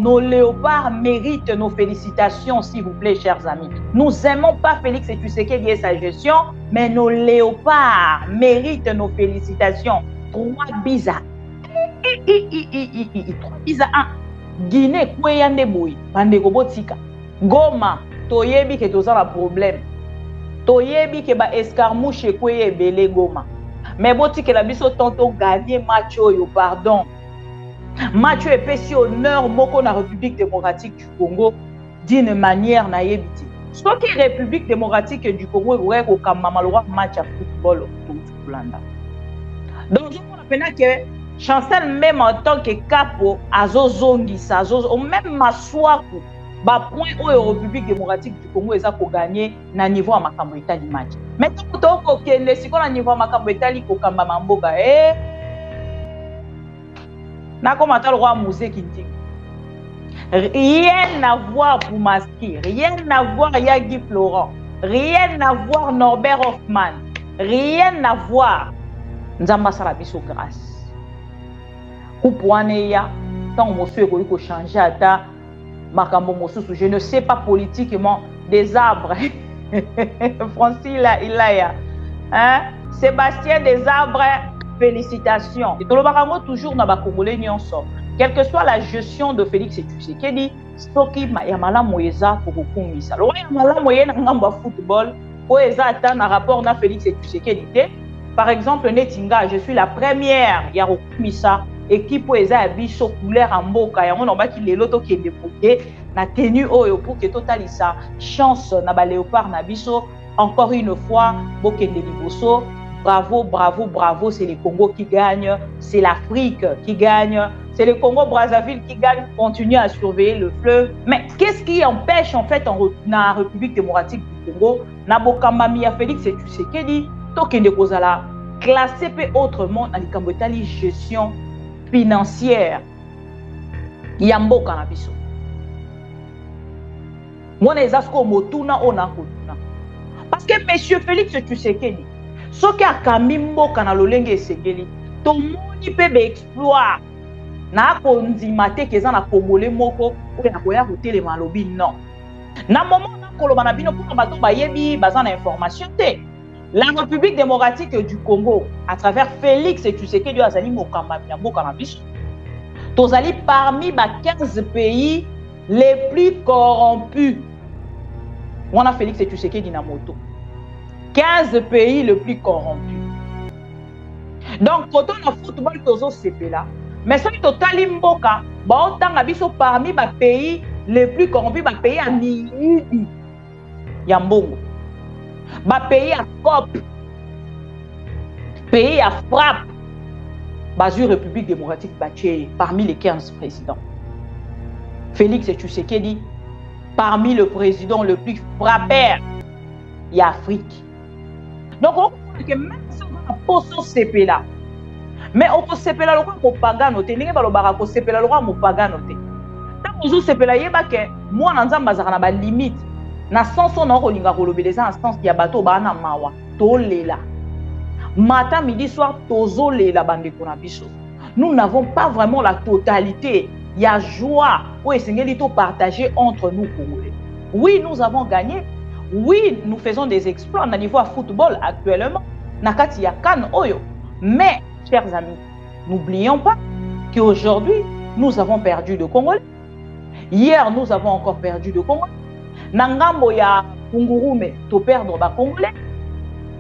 Nos léopards méritent nos félicitations, s'il vous plaît, chers amis. Nous n'aimons pas Félix Tshisekedi et sa gestion, mais nos léopards méritent nos félicitations. 3 buts à 3 buts à 1. Guinée, Kweyande Boui, Bandeko Botika. Goma, toyebi que toza la problème. Toyebi que ba escarmouche kweye belé Goma. Mais Botika la biso tantôt gagné match yo, pardon. Mathieu epesi honneur moko na République démocratique du Congo d'une manière naïbité. Ce qui est République démocratique du Congo est au Kamamaloa match à football au Blanda. Donc on appelle que Chancel même en tant que capo azozongi sazo même maswaku ba point au République démocratique du Congo eza ko gagner na niveau à makambo etali match. Mais tout ko kende siko na niveau à makambo etali ko kamba mamboka rien à voir pour Maski, rien à voir Yagi Florent, rien à voir Norbert Hoffman, rien à voir Nzamba Salabiso grâce. Kupuaneya, tant monsieur ko changer ata makambo mosusu, je ne sais pas politiquement des arbres. Francis là, il a hein? Sébastien des arbres. Félicitations. Et tout le monde toujours dans le Congolais nyonso. Quelle que soit la gestion de Félix Tshisekedi, soki yamala moyeza pour kumisa. Le yamala moyena ngamba football, oeza ata na rapport na Félix Tshisekedi. Par exemple, Netinga, je suis la première ya kumisa équipe oeza abiso couleur en mboka yango no ba ki lelo to ki débrouiller na tenue oyo pour que totalisa chance na ba léopard na biso encore une fois bokende liboso. Bravo, bravo, bravo, c'est le Congo qui gagne, c'est l'Afrique qui gagne, c'est le Congo-Brazzaville qui gagne, continue à surveiller le fleuve. Mais qu'est-ce qui empêche en fait dans la République démocratique du Congo, Nabokamba Mia Félix Tshisekedi, Tokende Kozala, classé autrement dans les gestion financière. Yambo Kanabiso. Moi, les asko motuna ona kotuna. Parce que monsieur Félix Tshisekedi, ce qui a kamimbo kana lolenge esengeli to moni pe be exploit na kondimate keza na Congolais moko oya na koya kotelema lobi non na moment na koloba na bino pour bato bayebi bazana information te. La République démocratique du Congo à travers Félix Tshisekedi azali mokamba ya mboka na biso tozali parmi ba 15 pays les plus corrompus. On a Félix Tshisekedi na moto 15 pays les plus corrompus. Donc, quand on a football, tozo CP là. Mais si total imboka, bah autant abiso parmi les pays les plus corrompus, les pays à Niyudi, Yambongo, les pays à COP, pays à frappe, Bazu République démocratique Baché parmi les 15 présidents. Félix Tshisekedi parmi le président le plus frappeur, il y a Afrique. Donc, on comprend que même si on a posé CP là, mais on peut CP là, on peut pas gagner. N'est-ce pas le barako CP là, on peut pas gagner. Tant que CP là, il y a que moi, on a bazarana limite. Na sens on a relinga kolobeleza en sens qu'il y a bateau bana mawa tolela. Matin, midi, soir, tozo lela bande konabiso. Nous n'avons pas vraiment la totalité. Il y a joie ou essengeli partager entre nous Congolais. Oui, nous avons gagné. Oui, nous faisons des exploits au niveau football actuellement. Nakati ya kan oyo. Mais, chers amis, n'oublions pas qu'aujourd'hui, nous avons perdu de Congolais. Hier, nous avons encore perdu de Congolais. Nangambo ya Kungurume, to perdre ba Congolais.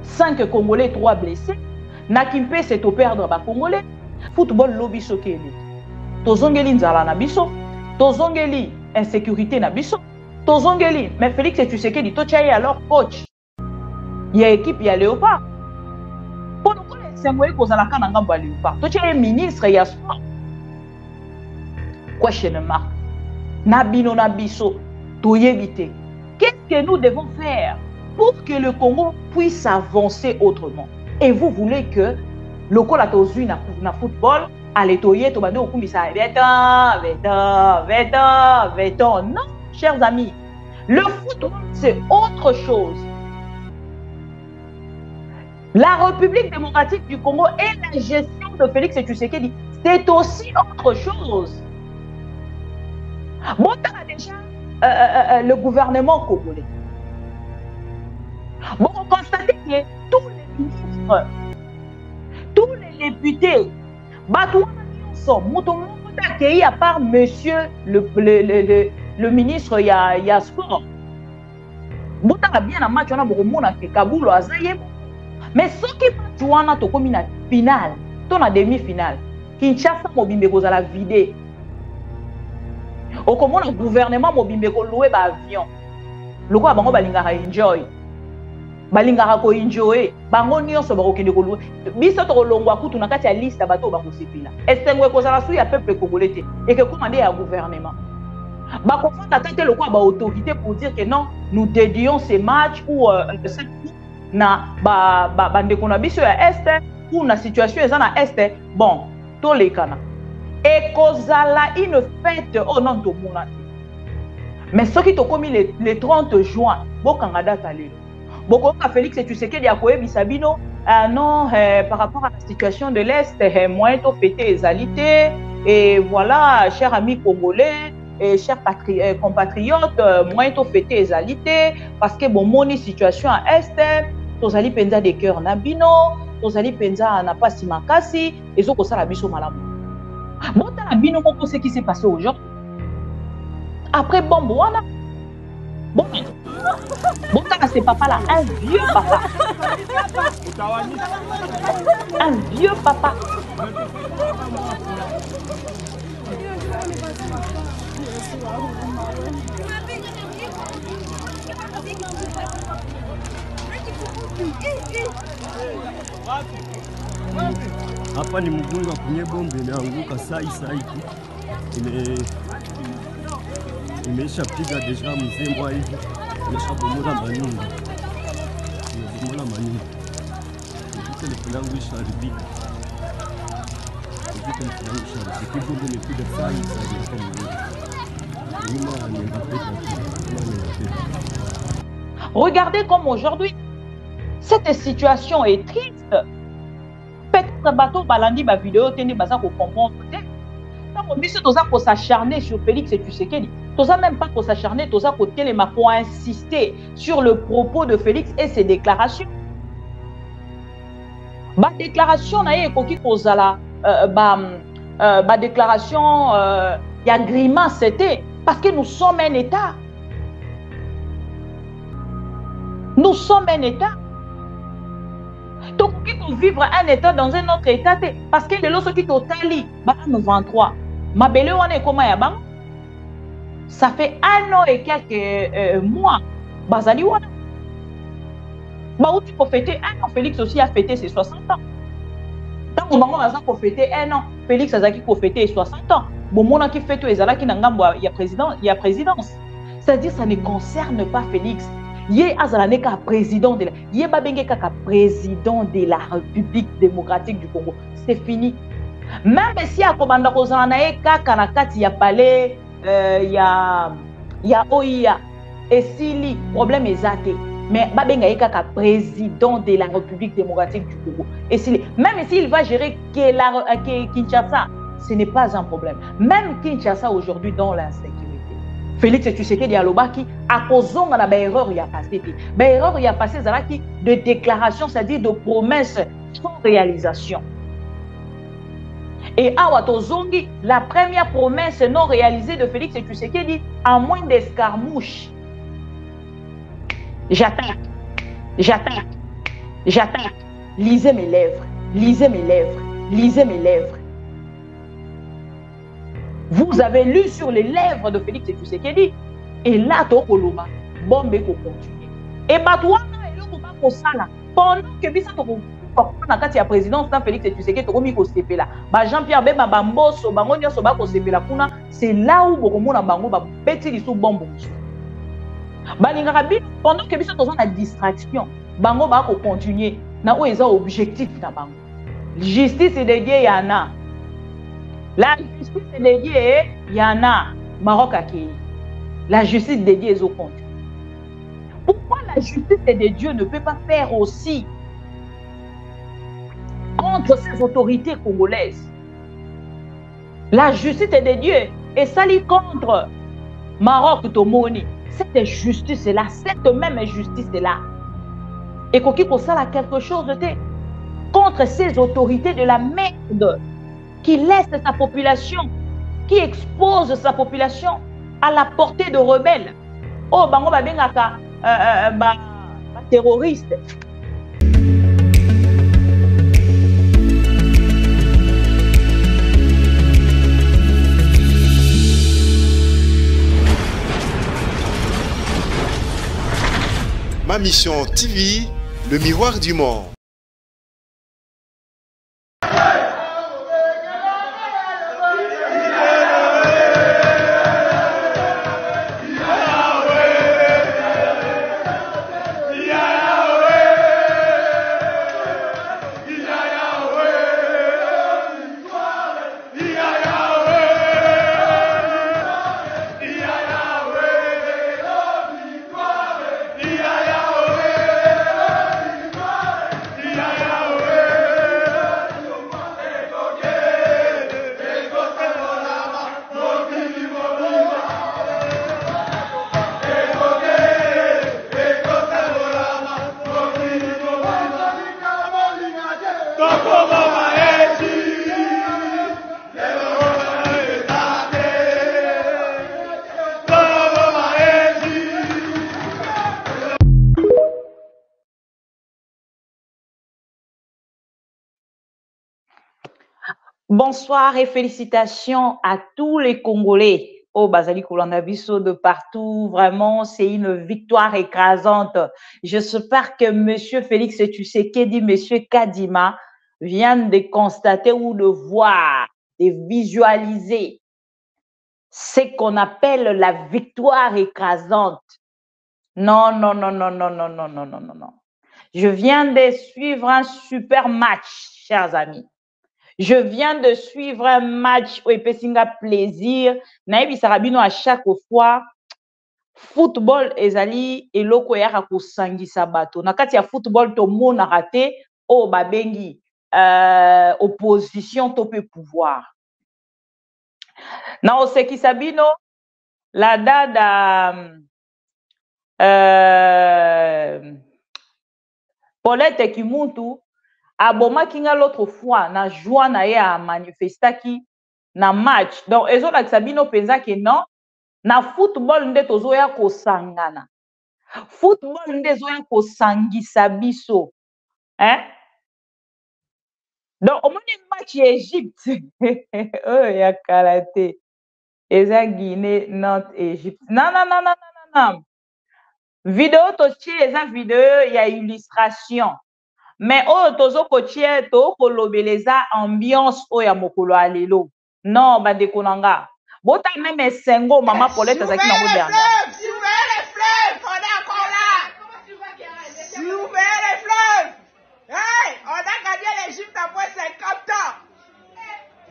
5 Congolais, 3 blessés. Nakimpe, c'est to perdre ba Congolais. Football lobby sokeli. Tozongeli nzala na biso. Tozongeli insécurité na biso. Tozongeli, mais Félix Tshisekedi, Tochaye alors coach. Il y a équipe, il y a Léopard. Pour nous, c'est moi qui a la canne en Léopard. Tochaye ministre, il y a sport. Question mark. Nabino Nabiso, Toyebite. Qu'est-ce que nous devons faire pour que le Congo puisse avancer autrement? Et vous voulez que le Colatozu na football, allez toyer, tobando au Kumbisa, veton. Non. Chers amis, le football, c'est autre chose. La République démocratique du Congo et la gestion de Félix Tshisekedi, c'est aussi autre chose. Bon, tu as déjà le gouvernement congolais. Bon, on constate que tous les ministres, tous les députés, accueilli à part monsieur le ministre il y a sport. Bon, tu as bien un match, on a beaucoup de monde qui Kaboul, mais ce qui tu as to comme une finale, ton a demi-finale. Kinshasa mobimbe ko la vidé. Au comment le gouvernement mobimbe ko louer ba avion. Loko bango balingaka enjoy. Balingaka ko enjoy. Bango nyonso ba kokende ko louer. Biso to longwa kutu na kati ya liste bato ba ko sepila. Estengwe ko za su ya peuple congolais te et que commander à gouvernement. Ba ko fata tete loko ba autorité pour dire que non, nous dédions ces matchs ou cette na ba ndeko na biso ya est ou na situation eza na est bon to lekana et kozala une fête oh non to mona mais ce qui to komi le 30 juin bokanga data lelo bokoka Félix Tshisekedi akoyebisa bino non par rapport à la situation de l'est moyen to fêter ezalité et voilà chers amis congolais et chers compatriotes moyen to fêter ezalité parce que bon moni situation à est tozali penza de cœur na bino tozali penza na pasi makasi ezo kosala biso malamu bota na bino moko ce qui s'est passé aujourd'hui après bombo wana bon bota c'est papa là un vieux papa Hapa ni mgunga kwenye bombe imeanguka sai imeisha piga deja mzembo hivi imeshabomola manyumba telefoni yangu ishaharibika bombe imepiga sai Regardez comme aujourd'hui cette situation est triste. Peut-être bateau balandi ba vidéo tene baza ko comprendre. Donc monsieur toza ko s'acharner sur Félix Tshisekedi. Toza même pas ko s'acharner, toza ko telema pour insister sur le propos de Félix et ses déclarations. Ba déclaration na ye koki kozala ba déclaration ya grimace c'était parce que nous sommes un état. Nous sommes un état. Donc, il faut vivre un état dans un autre état parce que le qui totali, 23. Ma belle, on est comment ya bang? Ça fait 1 an et quelques mois. Bazali wana. Bah où tu peux fêter 1 an, Félix aussi a fêté ses 60 ans. Tant que bango baza ko fêter 1 an, Félix azaki ko fêter 60 ans. Bon mona qui fête ezalaki na ngambo ya présidence. C'est-à-dire ça ne concerne pas Félix. Yé azalane ka président de la yé babenge kaka président de la République démocratique du Congo. C'est fini. Même si à komanda kozana na ye kaka na kati ya palais ya OIA et sili problème ezate. Mais babenga ye kaka président de la République démocratique du Congo. Et sili même s'il va gérer Kinshasa, ce n'est pas un problème. Même Kinshasa aujourd'hui dans l'insécurité. Félix Tshisekedi alobaki a kozonga na ba erreur ya passé. Ba erreur ya passé zalaki de déclaration, c'est-à-dire de promesses sans réalisation. Et awa tozongi la première promesse non réalisée de Félix Tshisekedi en moins d'escarmouches. J'attaque. Lisez mes lèvres. Vous avez lu sur les lèvres de Félix Tshisekedi et là tokoloba bombe ko continuer. Et batouana eloko ba ko sala pendant que bisa to na kati ya présidence na Félix Tshisekedi to komi ko sepela ba Jean-Pierre Bemba Bamboso bango nyonso ba ko sepela kuna c'est là où bokomona bango ba beti lisu bombo musu. Balingaka bi pendant que bisa to na distraction bango ba ko continuer na o eza objectif na bango. Justice de Dieu yana. La justice de Dieu, il y en a. Maroc accueilli. La justice de Dieu est au compte. Pourquoi la justice de Dieu ne peut pas faire aussi contre ces autorités congolaises? La justice de Dieu est salie contre Maroc tomoni. Cette injustice là, cette même injustice là. Et qu'on a quelque chose de contre ces autorités de la merde qui laissent sa population, qui expose sa population à la portée de rebelles. Oh, bango ba bengaka terroriste. Ma mission TV, le miroir du monde. Bonsoir et félicitations à tous les Congolais. Oh, Bazali Koulandabiso de partout. Vraiment, c'est une victoire écrasante. J'espère que Monsieur Félix Tshisekedi, Monsieur Kadima viennent de constater ou de voir, de visualiser ce qu'on appelle la victoire écrasante. Non, non, non, non, non, non, non, non, non, non, non. Je viens de suivre un super match, chers amis. Je viens de suivre un match où Epesinga plaisir. Naïbi Sarabino à chaque fois. Football ezali eloko ya kosangisa bato. Na kati ya football to mona raté o babengi opposition to pe pouvoir. Na oseki sabino la dada Paulette Kimuntu abomaki nga l'autre fois na joie na ye a manifestaki na match. Donc ezolakisa bino penza ke non na football nde tozoya kosangana. Football nde zoya kosangisa biso. Hein? Donc au moins match Égypte. Oh ya karaté. Eza Guinée not Égypte. Non non non non non non. Vidéo tochi eza vidéo ya illustration. Mais oh tozo kotie to kolobeleza ambiance o ya mokolo alelo. Non ba dekonanga. Bota même esengo maman Paulette azaki na dernier. Surveillez les fleuves, on est encore là. Surveillez les fleuves. Hey, on a gagné l'Égypte après 50 ans.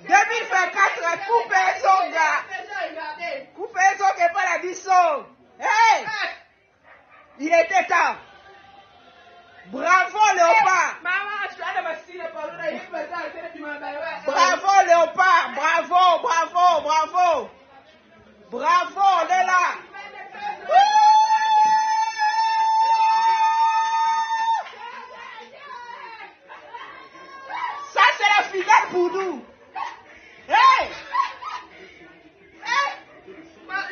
2024, coupez Zonga. Coupez Zonga et pas la mission. Hey, il était temps. Bravo Léopard. Bravo Léopard. Bravo, bravo, bravo. Bravo, on est là. Ça c'est la finale pour nous. Hey.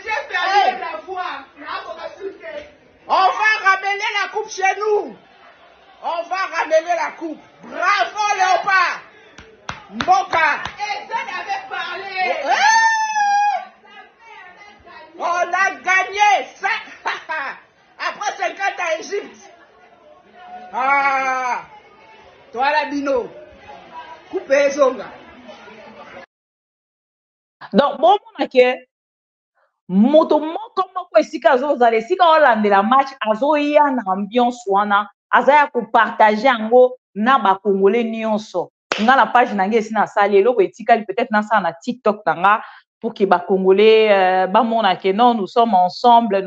J'ai perdu la voix. On va ramener la coupe chez nous. On va ramener la coupe. Bravo Léopard. Mboka. Et ça avait parlé. On a gagné. Ça. Après 50 ans à Égypte. Ah. Toi la bino. Coupez Zonga. Donc bon mon que moto moko moko esika azozala esika olandela match azoya na ambiance wana azaya ko partager yango na ba congolais nyonso nga na page na nge esina sali eloko etikali peut-être na ça na TikTok nanga pour que ba congolais ba mona que non nous sommes ensemble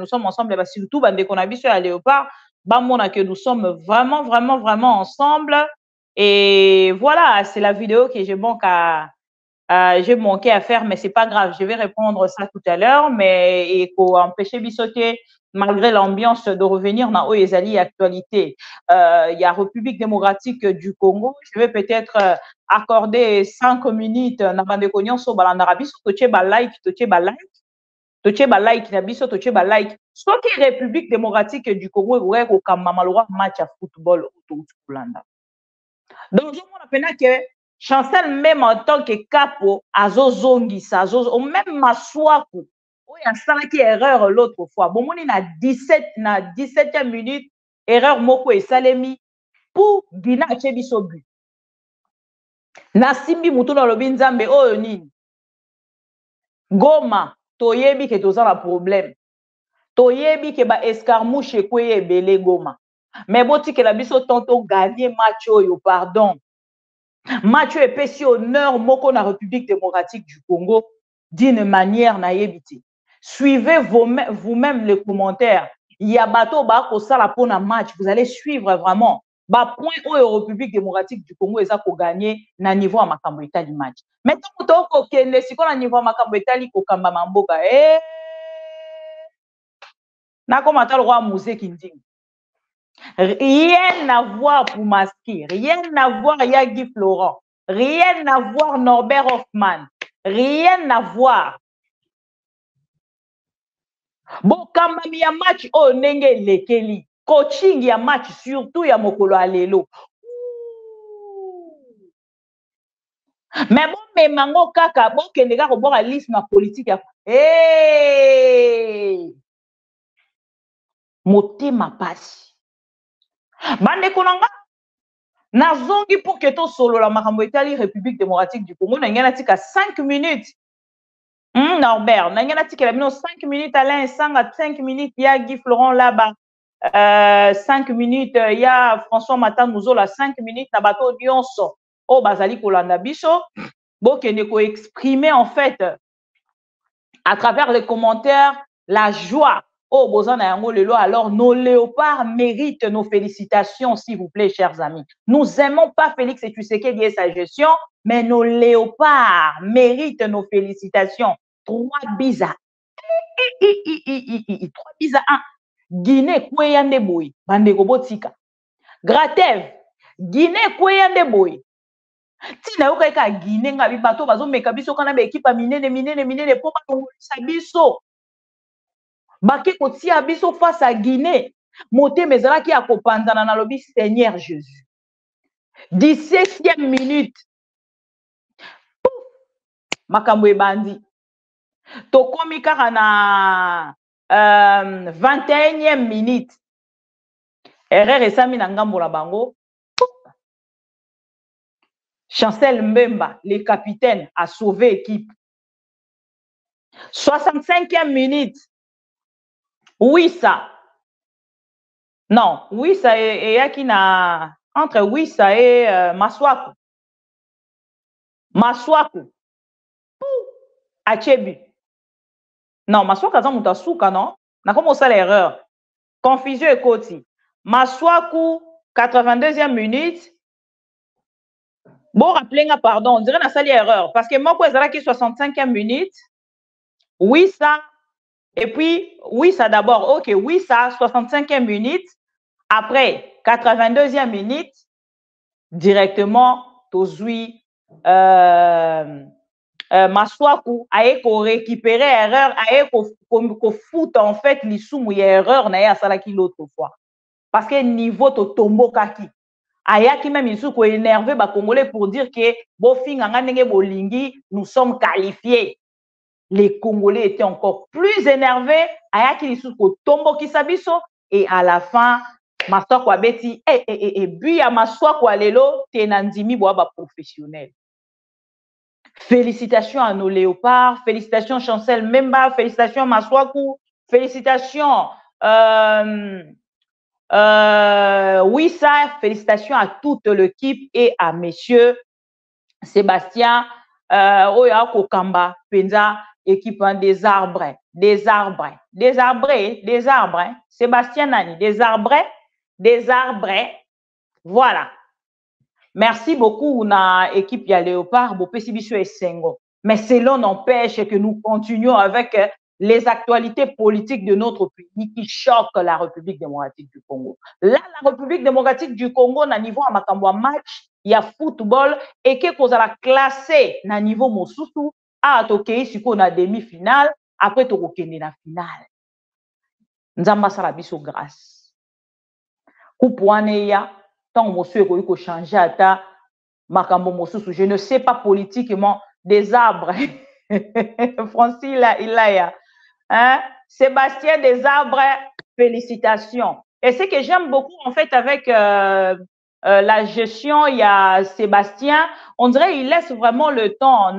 ba surtout bande ko na biso ya Léopard ba mona que nous sommes vraiment ensemble et voilà c'est la vidéo que j'ai bon qu'à J'ai manqué à faire, mais c'est pas grave. Je vais répondre ça tout à l'heure. Mais il faut empêcher Bissoté, malgré l'ambiance, de revenir dans les actualité. Il y a République démocratique du Congo. Je vais peut-être accorder 5 minutes dans la déconnion sur Balanarabi. Toche ba like, toche ba like. Toche ba like, na biso toche ba like. Soit que République démocratique du Congo, ouais, au Kamamaloa match à football autour du Kulanda. Donc, je me que Chancel, même en tant que capo, azozongisa, même Maswaku, il y a ça qui erreur l'autre fois. Bon, on est à 17e minute, erreur moko et salemi pour Guina Chebisobu. Nasimbi Mutuno Lobinzambe, oh, nini. Goma, toyebi que toza la problème. Toyebi que ba escarmouche kweye belé Goma. Mais bon, que la biso tantôt gagné match, pardon. Mathieu epesi honneur moko na République démocratique du Congo d'une manière naïbité. Suivez vous-même les commentaires. Il y a bateau ba ko sala pona match, vous allez suivre vraiment. Ba point au République démocratique du Congo eza ko gagner na niveau à makambo etali match. Maintenant to ko kende siko na niveau à makambo etali ko kamba mamboka na komata le roi musée kinding. Rien à voir pour Maski, rien à voir Yagi Florent, rien à voir Norbert Hoffman, rien à voir. Bon, quand il y a match, oh, nenge lekeli, coaching il y a match, surtout il y a Mokolo Alelo. Mais bon, mais mango kaka, bon, que les gars vont voir la liste na politique. Hey! Motema passe. Bande konanga nazongi pour que to solo la makambo etali République démocratique du Congo na tika 5 minutes. Norbert na tika la 5 minutes Alain Sanga 5 minutes ya Guy Florent là-bas 5 minutes ya François Matamouzo la 5 minutes na bato nyonso o bazali kolanda biso bokende ko exprimer en fait à travers les commentaires la joie. Oh, Bozana Yango Lelo, alors nos léopards méritent nos félicitations, s'il vous plaît, chers amis. Nous aimons pas Félix et Tshisekedi et sa gestion, mais nos léopards méritent nos félicitations. 3 buts à 3 buts à 1. Guinée, Kweyande Boy, Bandeko Botika. Gratev, Guinée, Kweyande Boy. Tina yoka eka Guinée, ngabi bato, bazo mekabiso kana be équipe minene, pour pas biso. Bake kotia biso face à Guinée, moté mezala ki akopanzana na lobi Seigneur Jésus. 17e minute. Pouf! Makambo ebandi. Tokomi kaka na 21e minute. Erreur esami na ngambo la bango. Chancel Mbemba, le capitaine, a sauvé l'équipe. 65e minute. Wissa. Non, Wissa et Yakina. Entre Wissa et Maswaku. Maswaku. Achebi. Non, Maswaku a Moutasuka, non? N'a comment ça l'erreur? Confusion et Koti. Maswaku, 82e minute. Bon, rappelez, pardon, on dirait que c'est l'erreur. Parce que moi, je suis 65e minute. Wissa. Et puis, oui, ça d'abord, ok, oui, ça, 65e minute. Après, 82e minute, directement, Tozui, Maswaku, aye ko récupérer erreur, aye ko fout en fait, l'issou, y a erreur, na ya salaki l'autre fois. Parce que niveau to tombo kaki. Aya qui même l'issou ko énervé, ba Congolais pour dire que, bofi, nganga nenge bolingi, nous sommes qualifiés. Les Congolais étaient encore plus énervés. Ayaki Lisuko Tombo Kisabiso. Et à la fin, Maswako Abeti, Buya Maswako Alelo, Tenandimi Boaba professionnel. Félicitations à nos léopards. Félicitations Chancel Memba. Félicitations Maswaku. Félicitations Wissa. Félicitations à toute l'équipe et à messieurs Sébastien Oya Kokamba Penza. Équipe des arbres, Sébastien Nani, des arbres, voilà. Merci beaucoup na équipe ya Léopard, Bopesi biso esengo. Mais cela n'empêche que nous continuons avec les actualités politiques de notre pays qui choquent la République démocratique du Congo. Là, la République démocratique du Congo, na niveau à makambo match, il y a football et que vous allez classer na niveau mosusu à toke si qu'on a demi-finale après to kokende na finale. Nzamba sala biso grâce. Kupuane ya tant monsieur ko changer ata makambo mosusu, je ne sais pas politiquement des arbres. Francis il a hein? Sébastien Desarbres, félicitations. Et ce que j'aime beaucoup en fait avec la gestion, il y a Sébastien, on dirait il laisse vraiment le temps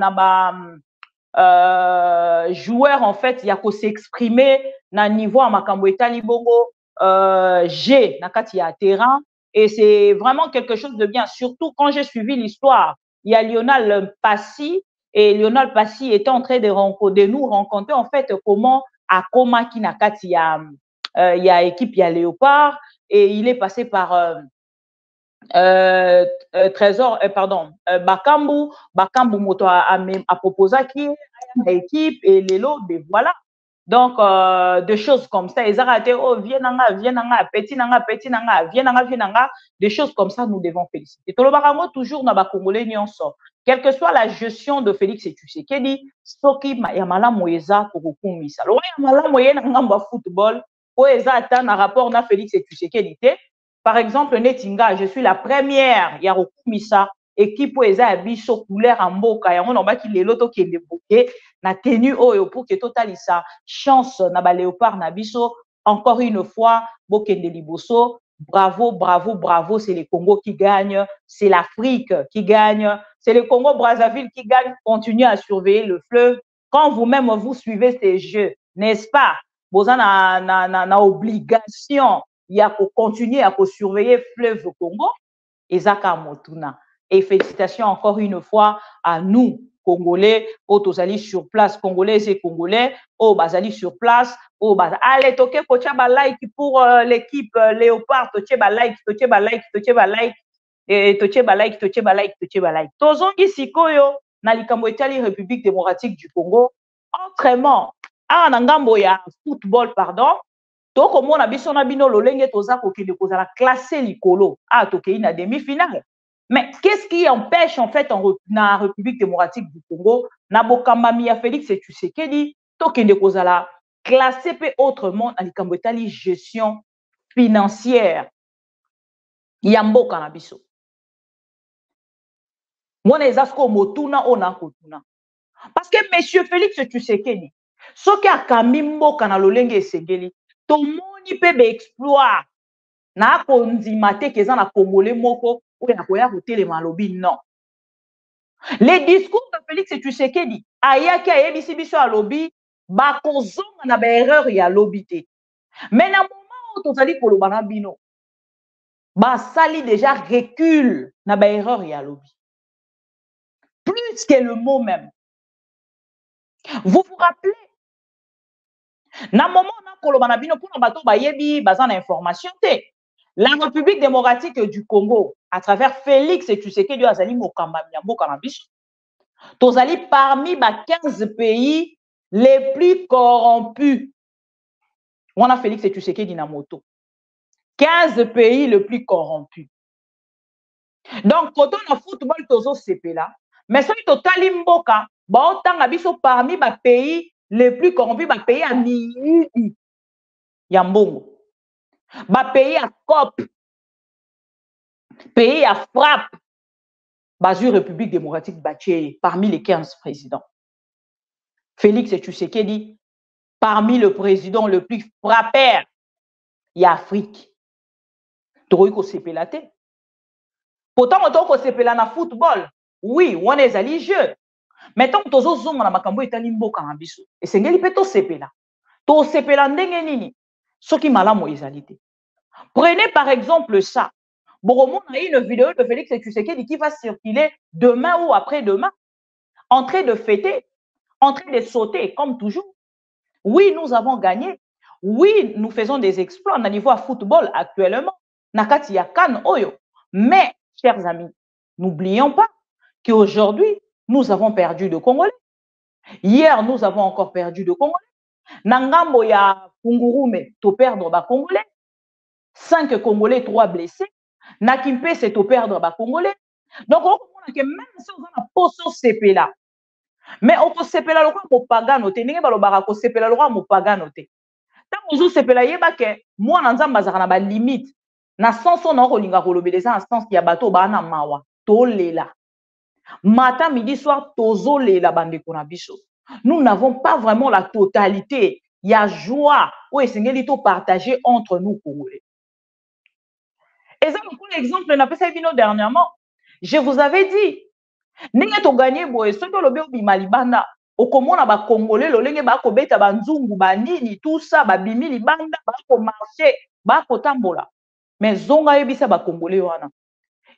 joueur en fait, il y a qu'à s'exprimer na niveau à makambo etali bongo G na kati ya terrain et c'est vraiment quelque chose de bien, surtout quand j'ai suivi l'histoire. Il y a Lionel Passy et Lionel Passy était en train de nous rencontrer en fait comment à Koma qui na kati ya équipe ya Léopard et il est passé par Trésor Bakambu moto a proposé qui équipe et Lelo ben voilà. Donc des choses comme ça ils ont raté oh viens nanga petit nanga viens nanga des choses comme ça nous devons féliciter. Tolobarango toujours na ba congolais nyonso quelle que soit la gestion de Félix Tshisekedi soki ya malamu eza kokumisa lo ya malamu ye na ngamba football o eza ata na rapport na Félix Tshisekedi te. Par exemple, Netinga, je suis la première, ya rokumisa, équipe eza biso couleur en mboka, ya on qui les loto qui est bouquet, na tenue oyo pour que totalisa chance na ba léopard na biso, encore une fois, bokende liboso, bravo, bravo, bravo, c'est le Congo qui gagne, c'est l'Afrique qui gagne, c'est le Congo Brazzaville qui gagne, continuez à surveiller le fleuve, quand vous-même vous suivez ces jeux, n'est-ce pas? Vous en na obligation. Il y a pour continuer à surveiller fleuve Congo et Zaka Motuna. Et félicitations encore une fois à nous, Congolais, Otozali sur place, Congolais et Congolais, Bazali sur place, allez, toke kocha ba like pour l'équipe Léopard, toche ba like, toche ba like, toche ba like, et toche ba like, toche ba like, toche ba like. Tozongi sikoyo na likambo etali République démocratique du Congo, autrement, à Nangambo ya football, pardon. Donc, comme on a biso na bino lolenge toza kokende kozala classé likolo a tokei na demi-finale. Mais qu'est-ce qui empêche en fait na République démocratique du Congo na bokambami ya Félix Tshisekedi tokende kozala classé pe autrement na likambo etali gestion financière ya mboka na biso. Mona ezasko motuna ona kotuna. Parce que monsieur Félix Tshisekedi soki akambi mboka na lolenge esengeli tomoni pe be exploit na kondima te keza na congolais moko oyo akoya kotelema alobi non. Les discours de Félix Tshisekedi ayaki ayebisi biso alobi bakozonga na baerreur ya lobi te. Mais na moment oyo tozali koloba na bino basali déjà recul na baerreur ya lobi. Plus que le mot même. Vous vous rappelez na moment na koloba na bino pona bato bayebi bazana information te. La République démocratique du Congo à travers Félix Tshisekedi azali mokamba ya mboka na biso. Tozali parmi ba 15 pays les plus corrompus. On a Félix Tshisekedi na moto. 15 pays les plus corrompus. Donc quand on a football tozo sepela, mais soki totali mboka ba otanga biso parmi ba pays les plus corrompus, ba pays à Miidi, Yambongo, ba pays à COP, pays à frappe, Bazu République démocratique Baché, parmi les 15 présidents. Félix Tshisekedi, parmi le président le plus frappeur, il y a Afrique. Toroiko Sepelate. Pourtant, on t'a sepela na football. Oui, on est allé jeu. Mais tant que tu as na makambo etali mboka na biso esengeli pe to sepela ndenge nini soki malamu ezalité. Prenez par exemple ça. Boromon a une vidéo de Félix Tshisekedi qui va circuler demain ou après-demain en train de fêter, en train de sauter comme toujours. Oui, nous avons gagné. Oui, nous faisons des exploits au niveau football actuellement. Nakati ya CAN oyo. Mais chers amis, N'oublions pas qu'aujourd'hui, nous avons perdu de Congolais. Hier, nous avons encore perdu de Congolais. Nangambo ya Kungurume, to perdre ba Congolais. 5 Congolais, 3 blessés. Nakimpe, c'est to perdre ba Congolais. Donc, on comprend que même si on a poso sepela, mais on peut sepela le roi mopagano te, ninge balobara ko sepela le roi mopagano te. Tant ozo sepela yeba ke moi nanzamba zaka ba limite. Na sens on a kolinga kolobeleza en sens ya bato ba na mawa. Tolela. Matin, midi, soir, tozo lela bande kona biso. Nous n'avons pas vraiment la totalité. Il y a joie. Oui, c'est un partager entre nous Congolais. Et ça, un exemple, on a fait ça dernièrement. Je vous avais dit, n'ayez to gagné boy, ce que le béo bimalibanda, au komona ba Congolais, le lenge ba ko beta ba nzungu ba nini, tout ça, ba bimi libanda, ba ko marché, ba ko tambola. Mais zonga yebisa ba Congolais wana.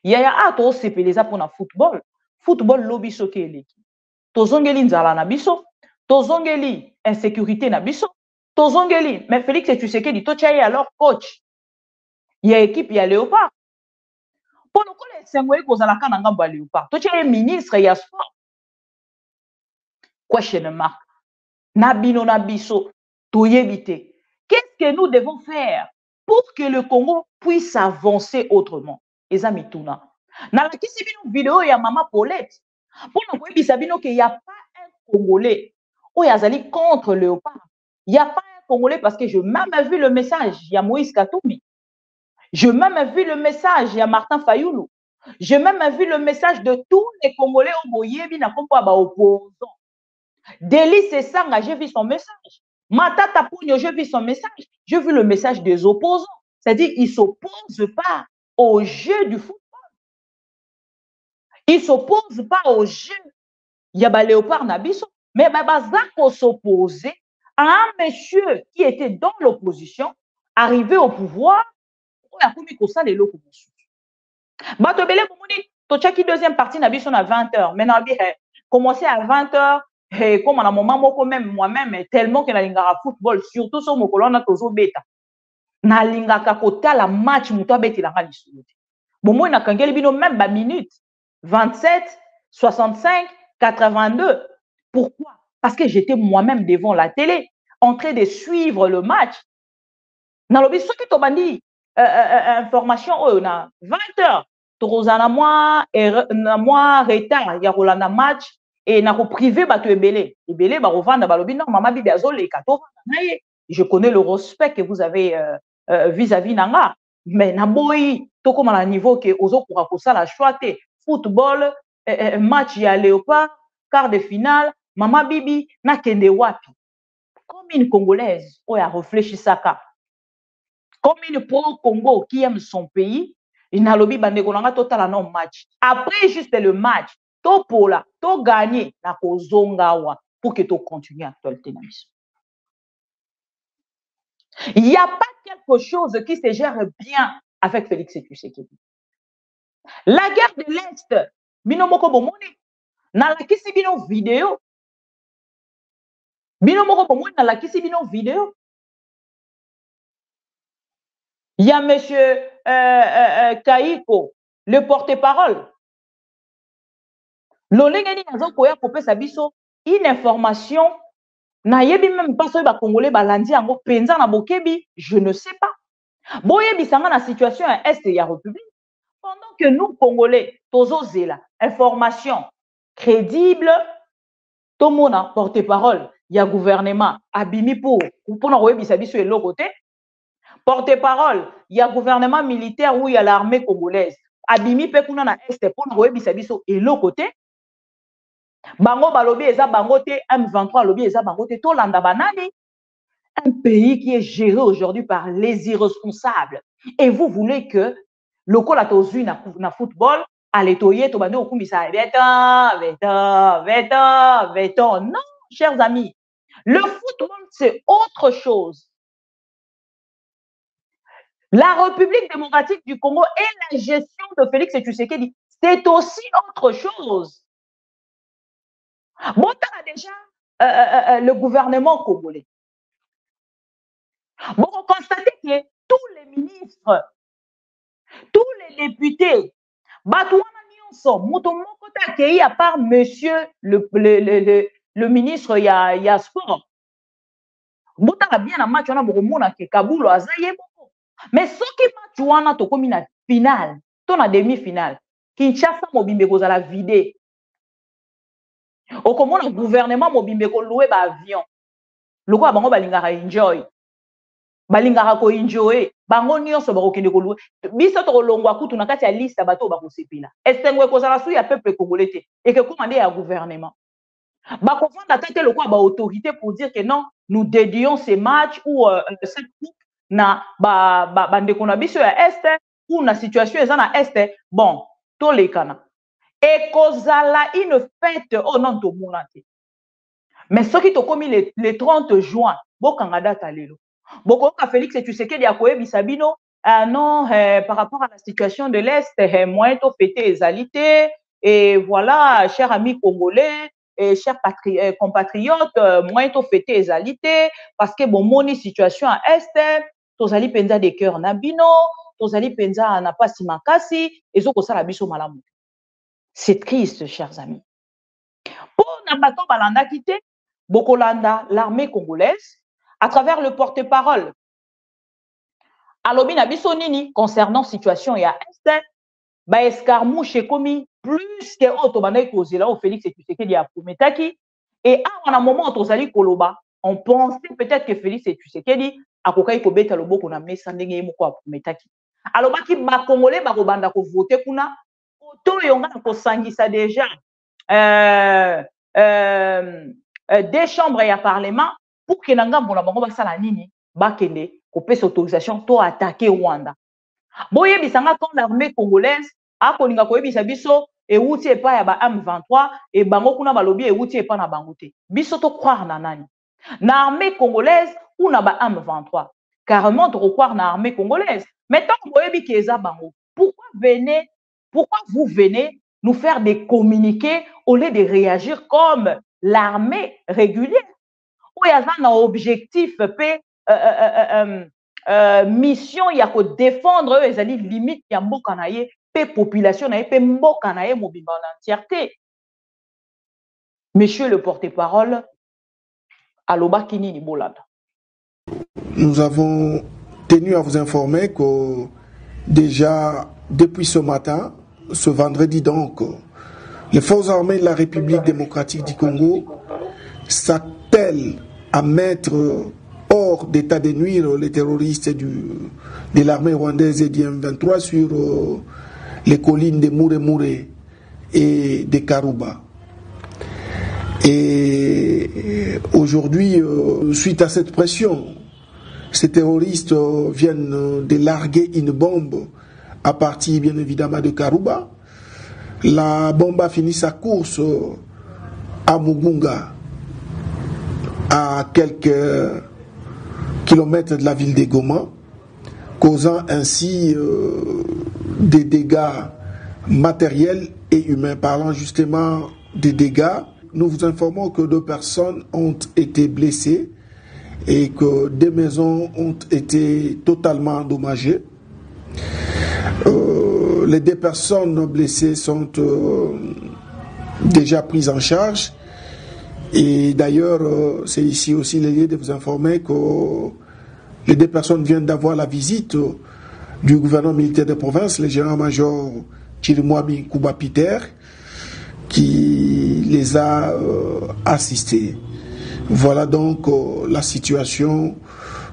Yaya ato sepeleza pour na football. Football lobby soke eleki. Tozongeli nzala na biso, tozongeli insécurité na biso, tozongeli, mais Félix Tshisekedi tochaye alors coach. Il y a équipe, il y a Léopard. Pour nous connaître Sengoye kozalaka na ngambo ya Léopard. Tochaye ministre ya sport. Question mark. Nabino na biso toyebite. Qu'est-ce que nous devons faire pour que le Congo puisse avancer autrement? Ezamituna. Na la kisi bino vidéo ya Maman Paulette. Pour nous koyebisa bino qu'il n'y a pas un Congolais ou yazali contre Léopard. Il n'y a pas un Congolais parce que j'ai même vu le message, il y a Moïse Katoumi. J'ai même vu le message, il y a Martin Fayoulou. J'ai même vu le message de tous les Congolais au Boyebi na kompo ba opposants. Délice Sanga, j'ai vu son message. Matata Pougno, j'ai vu son message. J'ai vu le message des opposants. C'est-à-dire qu'ils ne s'opposent pas au jeu du football. Ils ne s'opposent pas au jeu. Il y a Léopard Nabiso. Mais Bazako s'opposait à un monsieur qui était dans l'opposition, arrivé au pouvoir. On a commis ça les locaux. Batobele Moumoni, Tochaki deuxième partie Nabiso à 20h. Maintenant, commencé à 20h. Comme on a moment moi-même, tellement que na lingara football, surtout sur mon colonne, tozo beta. Na lingaka kota la match, mouta beti la rali sous. Bon, moi, na kangeli bino même ba minute. 27, 65, 82. Pourquoi? Parce que j'étais moi-même devant la télé, en train de suivre le match. Dans le biso qui tobandi, information, on a 20h. Torozana moi, retard, ya rolanda match, et na privé, batu ebele. Ebele, ba rovanda, ba lobi, non, maman bibi azole, kato, je connais le respect que vous avez vis-à-vis nanga. Mais na boy, to comme à niveau que ozo pour ça la choité. Football, match ya Léopard, quart de finale, Maman Bibi, na kende wapi. Comme une Congolaise, on a réfléchi ça. Comme une pro-Congo qui aime son pays, il n'a lobby bandekolanga total non match. Après juste le match, to pola, to gagner na kozongawa pour que tu continues à actualité na mission. Il n'y a pas quelque chose qui se gère bien avec Félix Tshisekedi. La guerre de l'Est, Minomoko Bomoni, na la kisi bino vidéo. Minomoko Bomoni, na la kisi bino vidéo. Il y a monsieur Kaiko, le porte-parole. L'olengeni nazo koya kopé sabiso une information na yebi même pas so ba congolais balandi yango penza na bokebi, je ne sais pas. Boyebi sanga na situation à est ya République. Pendant que nous, Congolais, tozozela, information crédible, tout le monde porte-parole, il y a gouvernement, abimi pour de l'autre côté. Porte-parole, il y a gouvernement militaire où il y a l'armée congolaise. Abimi pe kuna na est pour et l'autre côté. Bango balobi eza bangote, M23 lobi eza bangote, to landa banani. Un pays qui est géré aujourd'hui par les irresponsables. Et vous voulez que le col a tozu na football, allez toyer, to bande au kumisa, veton. Non, chers amis, le football, c'est autre chose. La République démocratique du Congo et la gestion de Félix Tshisekedi, c'est aussi autre chose. Bon, tu as déjà le gouvernement congolais. Bon, on constate que tous les ministres, tous les députés, Batouana nyonso moto moko ta accueilli à part monsieur le ministre ya sport. Botaka bien na match wana bokomona ke Kabulo aza ye moko. Mais soki match wana tokomi na finale, to na demi-finale, Kinshasa mobimbe kozala vide. Okomona gouvernement mobimbe ko louer ba avion. Lokola bango balingaka enjoy. Balingaka ko enjoy. Bango nyonso bakokende ko louer. Biso to kolongwa kutu na kati ya liste bato bakosepela. Esengwe kozala su ya peuple congolais te. Et que commandé ya gouvernement. Bakovanda tete lokola ba autorité pour dire que non, nous dédions ces matchs ou cette coupe na bandeko na biso ya este ou na situation eza na este. Bon, to lekana. Et kozala une fête oh non to monate. Mais ce qui to komi le 30 juin, bokanga data lelo. Bokoka Félix et Tshisekedi ya koyebisa bino non par rapport à la situation de l'Est, moins to fêter ezalité et voilà, chers amis congolais et chers compatriotes, moins to fêter ezalité parce que bon moni situation à Est, tozali penza de cœur na bino, tozali penza na pasi makasi, ezoko sala biso malamu. C'est triste, chers amis. Pour Nabato Balanda quitté, Bokolanda, l'armée congolaise, à travers le porte-parole. Alobi Nabiso Nini, concernant situation et à Est, ba escarmouche komi plus que autre banaï kozela au Félix et Tshisekedi à Poumetaki. Et à un moment, Tozali Koloba, on pensait peut-être que Félix et Tshisekedi a kokai kobeta lobo qu'on a mis sans dengue moko à Poumetaki. Alors, ba ki ba Congolais ba robanda ko voter kuna. Tout le monde a sangisa déjà des chambres et un parlement pour que nanga bona bango basala nini bakende ko pesa autorisation to attaquer Rwanda. Boye bisanga quand l'armée congolaise a koninga ko yebisa biso e wuti epa ya ba M23 et bango kuna balobi e wuti epa na bango te. Biso to croire na nani? Na armée congolaise ou na ba M23? Carrément to croire na armée congolaise. Mais tant que boye bi keza bango, pourquoi vous venez nous faire des communiqués au lieu de réagir comme l'armée régulière? Où il y a un objectif, mission, il y a que défendre les limites, il y a une population, il y a une entièreté. Monsieur le porte-parole, Aloba Kini Nibolada. Nous avons tenu à vous informer que déjà depuis ce matin, ce vendredi donc, les forces armées de la République démocratique du Congo s'attellent à mettre hors d'état de nuire les terroristes de l'armée rwandaise et du M23 sur les collines de Mure et de Karuba. Et aujourd'hui, suite à cette pression, ces terroristes viennent de larguer une bombe à partir bien évidemment de Karuba. La bombe a fini sa course à Mugunga, à quelques kilomètres de la ville de Goma, causant ainsi des dégâts matériels et humains. Parlant justement des dégâts, nous vous informons que 2 personnes ont été blessées et que des maisons ont été totalement endommagées. Les 2 personnes blessées sont déjà prises en charge. Et d'ailleurs, c'est ici aussi le lieu de vous informer que les 2 personnes viennent d'avoir la visite du gouverneur militaire de province, le général-major Chirimwami Kuba Peter, qui les a assistés. Voilà donc la situation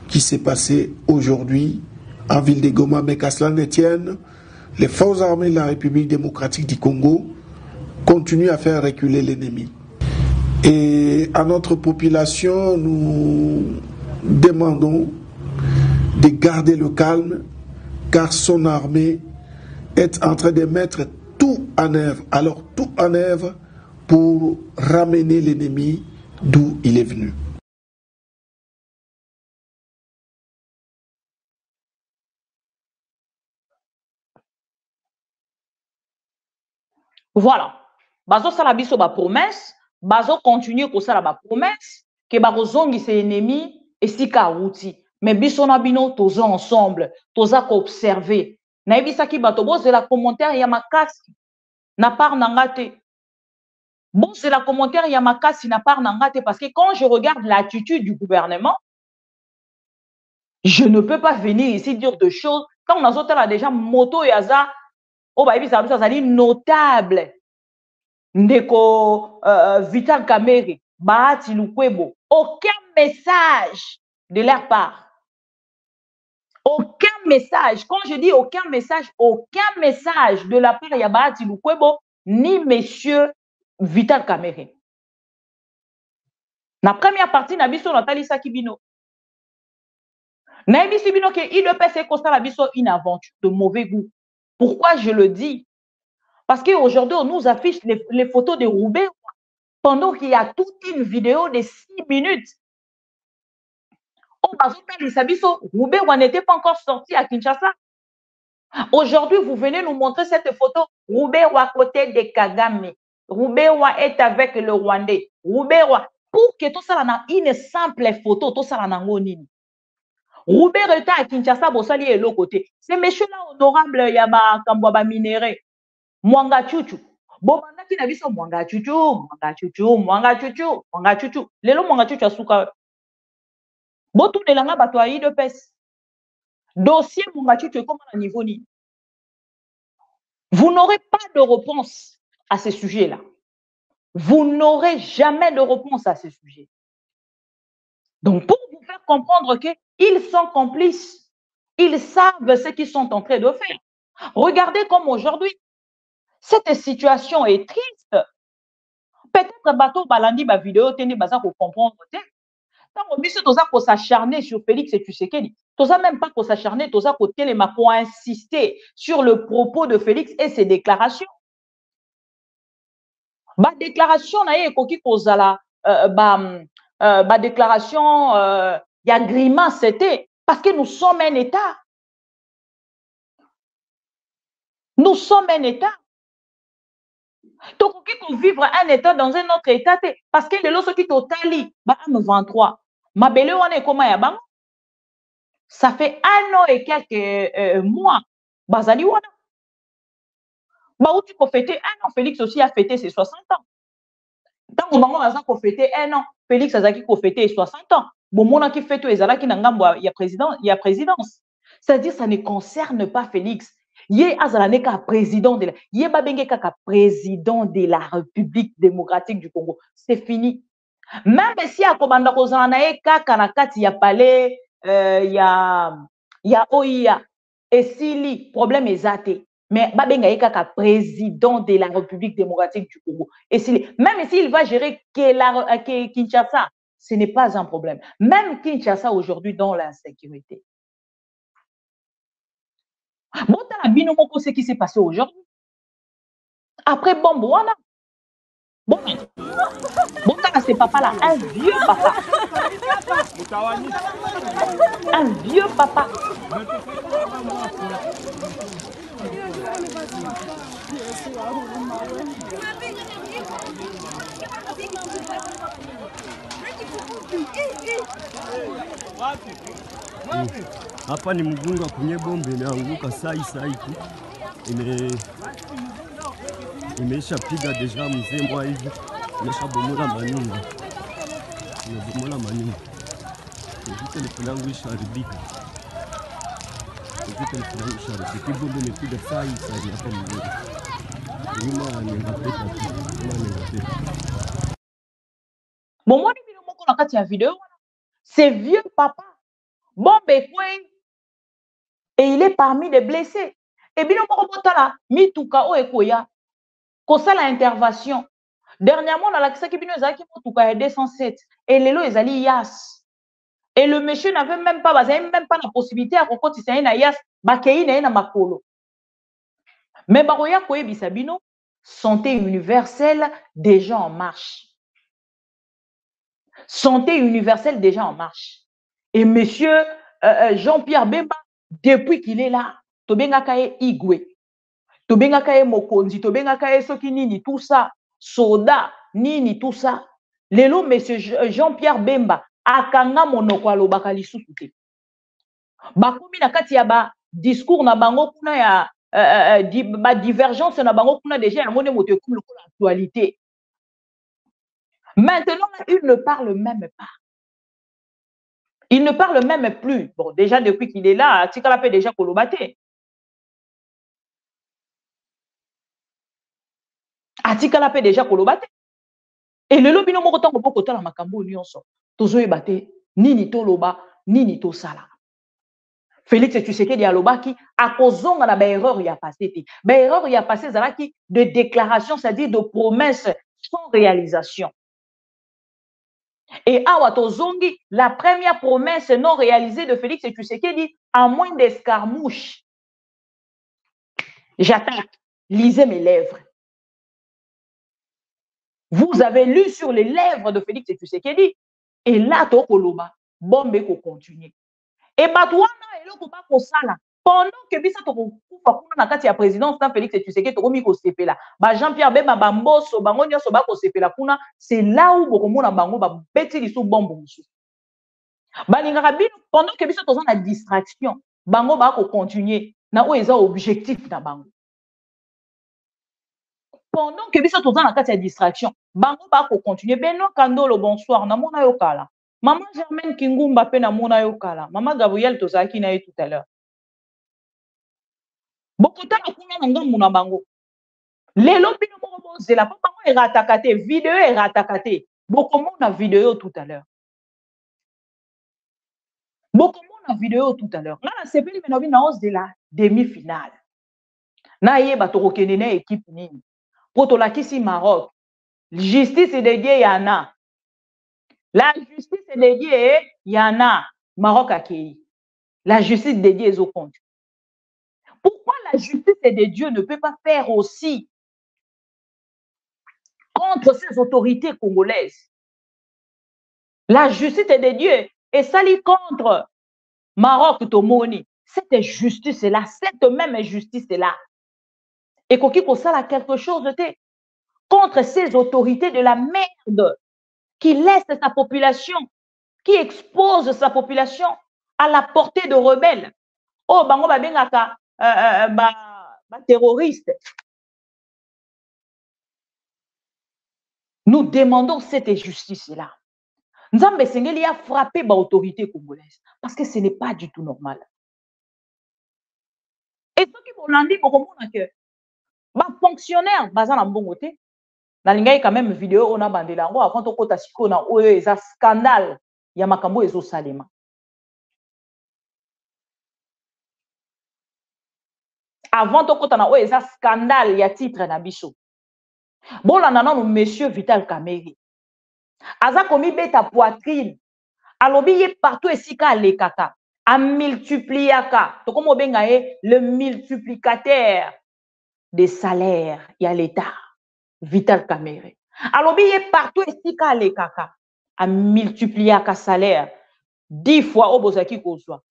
qui s'est passée aujourd'hui en ville de Goma. Mais qu'à cela ne tienne, les forces armées de la République démocratique du Congo continuent à faire reculer l'ennemi. Et à notre population, nous demandons de garder le calme, car son armée est en train de mettre tout en œuvre, alors tout en œuvre pour ramener l'ennemi d'où il est venu. Voilà. Bazo salabiso ba promesse, bazo continuer ko sala ba promesse que bazongi ses ennemis et sika outi. Mais biso na bino tozo ensemble, toza ko observer. Na ebisa ki bato boze la commentaire ya makasi. n'a pas n'angate. Bon, c'est la commentaire Yamakasi n'a pas n'angate parce que quand je regarde l'attitude du gouvernement, je ne peux pas venir ici dire de choses. Quand on a déjà moto et aza, oh bah ça dit notable. Ndeko Vital Kamerhe, Bahati Lukwebo, aucun message de leur part. Aucun message. Quand je dis aucun message de la part de Bahati Lukwebo, ni monsieur Vital Kamerhe. La première partie, na biso Nathalie Sakibino. Na biso bino que il peut se constat la biso une aventure de mauvais goût. Pourquoi je le dis? Parce qu'aujourd'hui, on nous affiche les photos de Roubaix pendant qu'il y a toute une vidéo de 6 minutes. Roubaix n'était pas encore sorti à Kinshasa. Aujourd'hui, vous venez nous montrer cette photo. Roubaix à côté de Kagame. Roubaix est avec le Rwandais. Roubaix, pour que tout ça ait une simple photo, tout ça ait Roubaix est à Kinshasa, Bossali est l'autre côté. C'est monsieur-là honorable, Yaba Kambwaba Minéré. Mwanga Chuchu. Bon, qui n'a vu ça, Mwanga Chuchu, Mwanga Chuchu, Mwanga Chuchu, Mwanga Chuchu. Lelo Mwanga Chuchu a souka. Bon, tout le langa batoyi de pes. Dossier Mwanga Chuchu est comme à niveau ni. Vous n'aurez pas de réponse à ce sujet-là. Vous n'aurez jamais de réponse à ce sujet. Donc, pour vous faire comprendre qu'ils sont complices, ils savent ce qu'ils sont en train de faire. Regardez comme aujourd'hui, cette situation est triste. Peut-être bateau balandi ba vidéo teni baza ko comprendre te. Tant on dit toza ko s'acharner sur Félix et Tshisekedi. Toza même pas ko s'acharner, toza ko telema pour insister sur le propos de Félix et ses déclarations. Ba déclaration na ye koki kozala ba déclaration ya grimace c'était parce que nous sommes un État. Nous sommes un État. Donc, on peut vivre un État dans un autre État parce que les lois qui totali, bah, 23. Ma belle, on est comment ya bang? Ça fait 1 an et quelques mois. Bazali wana. Bah, où tu peux fêter 1 an, Félix aussi a fêté ses 60 ans. Tant que bango baza ko fêter 1 an, Félix azaki ko fêter 60 ans. Bon, mon qui fête ezalaki na ngambo ya présidence. C'est-à-dire ça ne concerne pas Félix. Yé azalaneka président de la yé babenge kaka président de la République démocratique du Congo. C'est fini. Même si à komanda kozana na kaka na kati ya palais ya OIA et sili problème ezate. Mais babenga kaka président de la République démocratique du Congo. Et sili même s'il va gérer Kinshasa, ce n'est pas un problème. Même Kinshasa aujourd'hui dans l'insécurité. Bon, t'as bien au ce qui s'est passé aujourd'hui. Après Bombo, voilà. Bon, t'as ce papa-là, un vieux papa. Un vieux papa. Hapa ni mgunga kwenye bombe imeanguka sai tu. Imeisha piga deja mzee mwa hivi. Imesha bomola manyumba. Imebomola manyumba. Hivi telefoni yangu ishaharibika. Bombe imepiga sai hapa mgunga. Nyuma ningapeta tu. Bon, moi, je vais vous la vidéo. C'est vieux papa. Bon, et il est parmi les blessés. Et bien, on va mi tuka o ekoya. Kosa la intervention. Dernièrement, on a l'accès qui tuka 207. Et les lots, ils allaient yas. Et le monsieur n'avait même pas la possibilité à kokoti sa na yas, bakei na makolo. Mais baroya koye bisabino, santé universelle déjà en marche. Santé universelle déjà en marche. Et monsieur Jean-Pierre Bemba, depuis qu'il est là, Tobengakaye Igwe, Tobengakaye Mokonzi, Tobengakaye Soki Nini, tout ça, Soda, Nini, tout ça. Lelo, monsieur Jean-Pierre Bemba, Akanga Monoko Alobaka Lisusu. Bakomi na kati ya ba discours na bango kuna divergence na bango kuna déjà ya mone moto comme l'actualité. Maintenant, il ne parle même pas. Il ne parle même plus. Bon, déjà depuis qu'il est là, Tikala peut déjà kolobate. Atikala peut déjà kolobate. Et le lobby no moko tango poko tala makambo nyonso. Tozo ebate nini to loba, nini to sala. Félix Tshisekedi alobaki akozonga na ba erreur ya passé te. Ba erreur ya passé zalaki de déclaration, c'est-à-dire de promesses sans réalisation. Et awa tozongi, la première promesse non réalisée de Félix Tshisekedi, à moins d'escarmouches. J'attaque, lisez mes lèvres. Vous avez lu sur les lèvres de Félix Tshisekedi, et là, tokoloba, bombe ko continue. Et batouana, eloko ba ko sala. Pendant que bisa toko kufa kuna na kati ya présidence na Félix Tshisekedi tokomi ko sepela. Ba Jean-Pierre Bemba Bamboso bango nyonso ba ko sepela kuna, c'est là où bokomona bango ba beti lisu bombo musu. Balingaka bino pendant que bisa toza na distraction, bango ba ko continuer na o eza objectif na bango. Pendant que bisa toza na kati ya distraction, bango ba ko continuer. Beno Kandolo bonsoir na mona yo kala. Maman Germaine Kingumba pe na mona yo kala. Maman Gabriel tozaki na yo tout à l'heure. Bokota na kuna na ngambu na bango. Lelo bino moko bozela pa bango eratakate, vidéo eratakate. Bokomona vidéo tout à l'heure. Bokomona vidéo tout à l'heure. Là la sepeli menobi na hausse de la demi-finale. Na yeba tokokende na équipe nini. Poto la kisi Maroc. Justice dédiée yana. La justice dédiée yana. Maroc accueilli. La justice dédiée au compte. Pourquoi la justice de Dieu ne peut pas faire aussi contre ces autorités congolaises? La justice de Dieu est salie contre Maroc Tomoni. Cette justice-là, cette même justice-là, et qu'on sala quelque chose de contre ces autorités de la merde qui laissent sa population, qui expose sa population à la portée de rebelles. Oh, bango ba bengaka terroristes. Nous demandons cette justice-là. Nzambe Sengeli a frappé l'autorité congolaise parce que ce n'est pas du tout normal. Et ceux qui m'ont dit, que fonctionnaire, bazan en bon côté, na lingai quand même vidéo on a bandé là, avant to kota siko na oyo eza scandale ya makambo ezo salema. Avant to kota na oyo eza scandale ya titre na biso. Bola nana monsieur Vital Kamerhe. Aza komi beta poitrine. Alobi ye partout esika le kaka. A multipliaka. To komo benga le multiplicateur des salaires ya l'État. Vital Kamerhe. Alobi ye partout esika le kaka. A multipliaka salaire 10 fois au bozaki kozwa.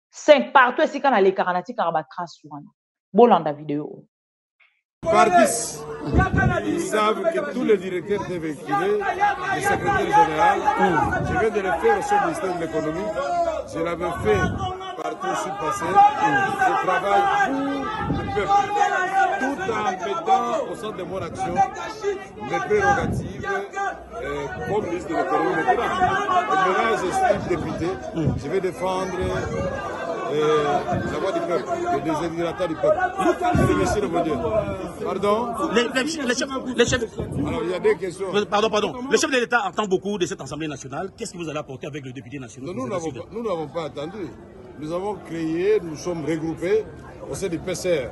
5 partout esika na le karanati karabatras wana. Bolanda vidéo. Par 10, ils savent que tous les directeurs doivent véhiculer le secrétaire général. Je viens de le faire au ministère de l'économie. Je l'avais fait partout sur le passé. Je travaille pour le peuple, tout en mettant au centre de mon action mes prérogatives comme ministre de l'économie. Maintenant, je suis député. Je vais défendre la voix du peuple, le désirata du peuple. Je remercie le Dieu. Pardon. Les chefs. Alors, il y a des questions. Pardon. Le chef de l'État entend beaucoup de cette Assemblée nationale. Qu'est-ce que vous allez apporter avec le député national? Nous n'avons pas attendu. Nous avons créé, nous sommes regroupés au sein du PCR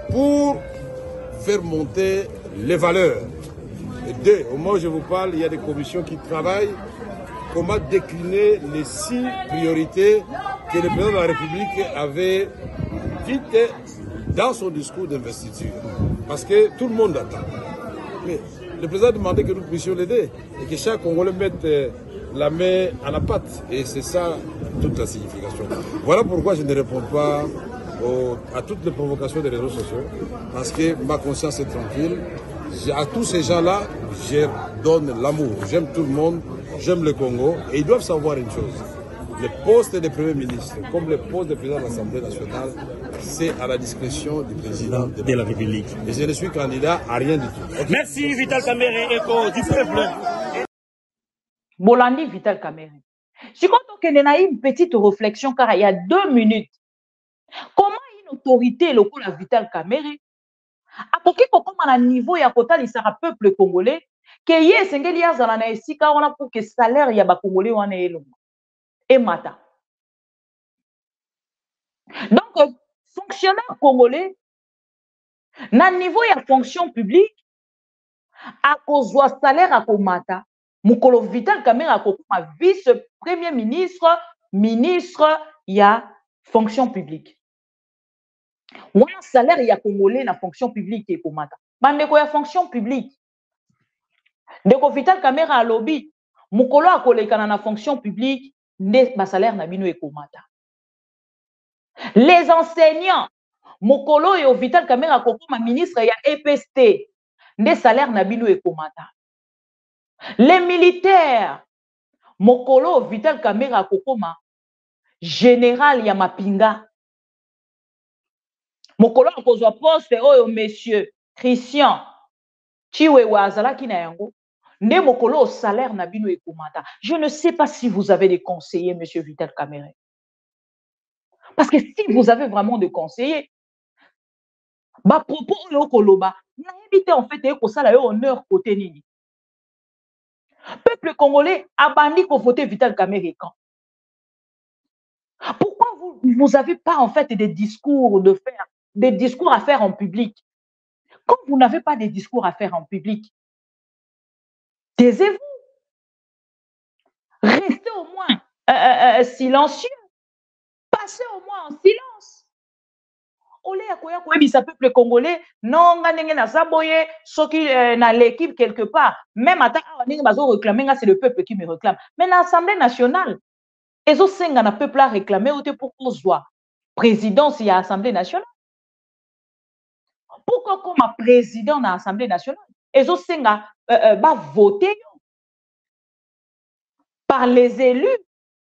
pour faire monter les valeurs. Et au moment où je vous parle, il y a des commissions qui travaillent. Comment décliner les 6 priorités que le président de la République avait dites dans son discours d'investiture. Parce que tout le monde attend. Mais le président a demandé que nous puissions l'aider et que chaque Congolais mette la main à la pâte. Et c'est ça toute la signification. Voilà pourquoi je ne réponds pas à toutes les provocations des réseaux sociaux. Parce que ma conscience est tranquille. À tous ces gens-là, je donne l'amour. J'aime tout le monde. J'aime le Congo et ils doivent savoir une chose. le poste de Premier ministre, comme le poste de président de l'Assemblée nationale, c'est à la discrétion du président de la République. Et je ne suis candidat à rien du tout. Merci Vital Kamerhe, écho du peuple. Bolandi Vital Kamerhe. Si quand on a une petite réflexion, car il y a 2 minutes, comment une autorité locale à Vital Kamerhe a comme à niveau ya kota li sera peuple congolais que yé sengeli ya zala na esika wana pour que salaire ya ba congolais wana elongo et mata. Donc fonctionnaire congolais na niveau ya fonction publique a kozwa salaire a komata mukolo Vital Kamerhe a kokoma vice premier ministre ya fonction publique. Wana salaire ya congolais na fonction publique et komata. Bandeko ya fonction publique. Ndeko Vital Kamerhe a lobby mukolo a kolekana na fonction publique nde ba salaire na bino e komata. Les enseignants mukolo yo Vital Kamerhe a kokoma ministre ya EPST nde salaire na bino e komata. Les militaires mukolo Vital Kamerhe a kokoma général ya mapinga. Mokolo akozwa poste oyo monsieur Christian Chiwewa azalaki na yango nde mokolo salaire na bino ekomata. Je ne sais pas si vous avez des conseillers monsieur Vital Kamerhe. Parce que si vous avez vraiment des conseillers, ba propos oyo koloba na éviter en fait ko sala yo honneur côté nini. Peuple congolais abandi ko voter Vital Kamerhe quand? Pourquoi vous avez pas en fait des discours à faire en public? Quand vous n'avez pas de discours à faire en public, taisez-vous. Restez au moins silencieux. Passez au moins en silence. Olé akoya koyebisa peuple congolais non ngandenge na saboye soki na l'équipe quelque part. Même ata ndenge bazo réclamer c'est le peuple qui me réclame. Mais na l'Assemblée nationale ezo senga na peuple a réclamer ote pour kozwa présidence ya Assemblée nationale. Pourquoi comme président de l'Assemblée nationale, ils ont voté par les élus,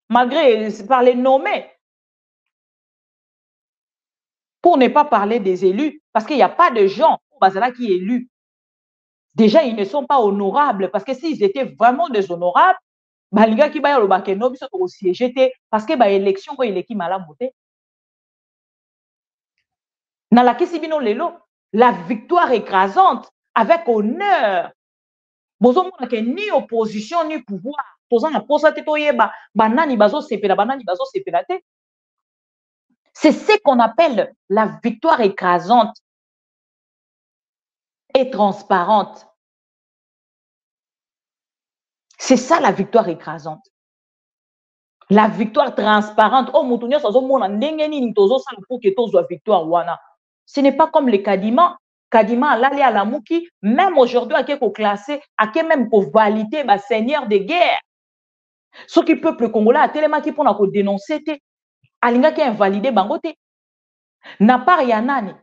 malgré par les nommés, pour ne pas parler des élus, parce qu'il n'y a pas de gens qui sont élus. Déjà, ils ne sont pas honorables, parce que s'ils étaient vraiment déshonorables, les gars qui ont le siégé, parce que l'élection, il est qui mal voté. Dans la question la victoire écrasante avec honneur. Ni opposition ni pouvoir. C'est ce qu'on appelle la victoire écrasante et transparente. C'est ça la victoire écrasante. La victoire transparente. Oh, Moutounias, ce n'est pas comme les Kadima. Kadima, l'allé à la Mouki, même aujourd'hui, à qui classé, à qui même pour valider ma seigneur de guerre. Ce qui peuple congolais a tellement qui pour dénoncer, alinga qui a invalidé Bangote. N'a pas rien nani.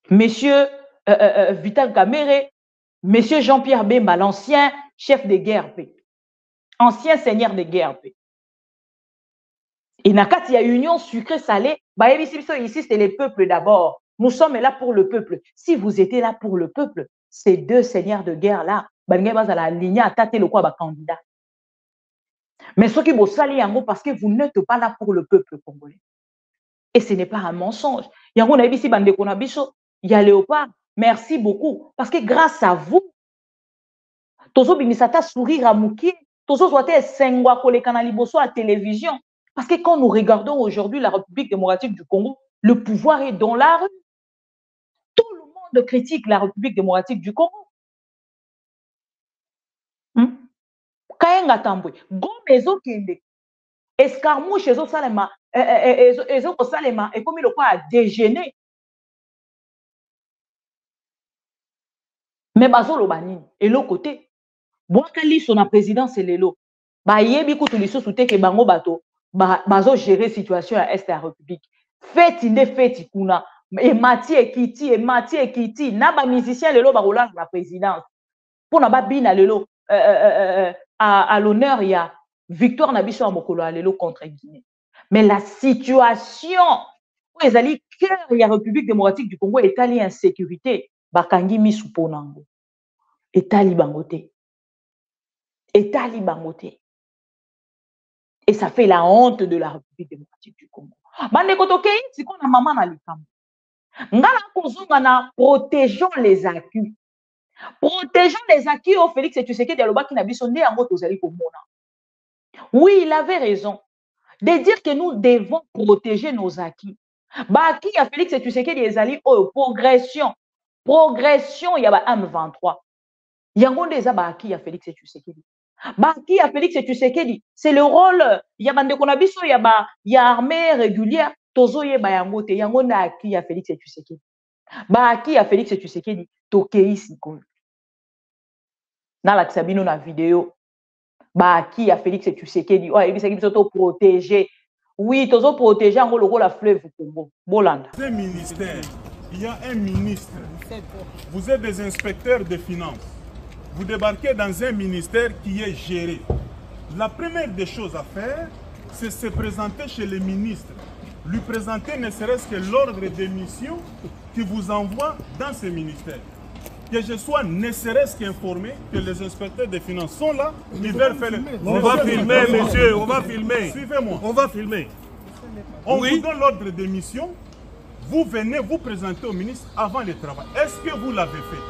Monsieur Vital Kamerhe, monsieur Jean-Pierre Bemba, l'ancien chef de guerre, ancien seigneur de guerre. Et il y a union sucrée-salée. Ici, c'est le peuple d'abord. Nous sommes là pour le peuple. Si vous étiez là pour le peuple, ces deux seigneurs de guerre-là, la ligne à tâter le quoi candidat. Mais ce qui vous salue parce que vous n'êtes pas là pour le peuple congolais. Et ce n'est pas un mensonge. Il y a Léopard. Merci beaucoup. Parce que grâce à vous, Tozo Bimisata sourire à Mouki, Tozo Zoate Sengwa Kolekana Liboso à télévision. Parce que quand nous regardons aujourd'hui la République démocratique du Congo, le pouvoir est dans la rue. Tout le monde critique la République démocratique du Congo. Kayenga Tambwe, Gomezo Kende, Escarmouche, Ezo Salema, Ezo Salema, et comme il a déjeuné. Mais Bazo Lobani, et l'autre côté, Boakali son président, c'est l'élo. Ba yebi kutu liso soute ke bango bato. Bazo gérer situation à Est de la République. Faites kuna et Mathieu Kiti na ba musicien lelo ba roland la présidence pour na ba bina lelo à l'honneur il y a victoire na biso ya mokolo alelo contre Guinée. Mais la situation où ezali cœur ya République démocratique du Congo etali insécurité bakangi misu ponango. Etali bangote. Etali bangote. Et ça fait la honte de la République démocratique du Congo. Bande kotokei siko na mama na likambo. Ngala kozonga na protégeons les acquis. Protégeons les acquis au Félix Tshisekedi alobaki na biso nde yango tozali komona. Oui, il avait raison de dire que nous devons protéger nos acquis. Baki ya Félix Tshisekedi ezali o progression. Progression ya ba M23. Yango nde eza baki ya Félix Tshisekedi. Baki ya Félix Tshisekedi, c'est le rôle ya bande konabiso ya armée régulière tozo yeba yango te yango na aki ya Félix Tshisekedi. Baki ya Félix Tshisekedi tokei sikoyo. Na la tsabino na vidéo. Baki ya Félix Tshisekedi o ebisaki biso to protéger. Oui, tozo protéger ngo loko la fleuve Congo. Bolanda. Ce ministère, il y a un ministre. Vous êtes des inspecteurs de finances. Vous débarquez dans un ministère qui est géré. La première des choses à faire, c'est se présenter chez le ministre. Lui présenter ne serait-ce que l'ordre de mission qui vous envoie dans ce ministère. Que je sois ne serait-ce qu'informé que les inspecteurs des finances sont là, ils veulent faire le... On va filmer, monsieur, on va filmer. Suivez-moi. On va filmer. On vous donne l'ordre de mission, vous venez vous présenter au ministre avant le travail. Est-ce que vous l'avez fait?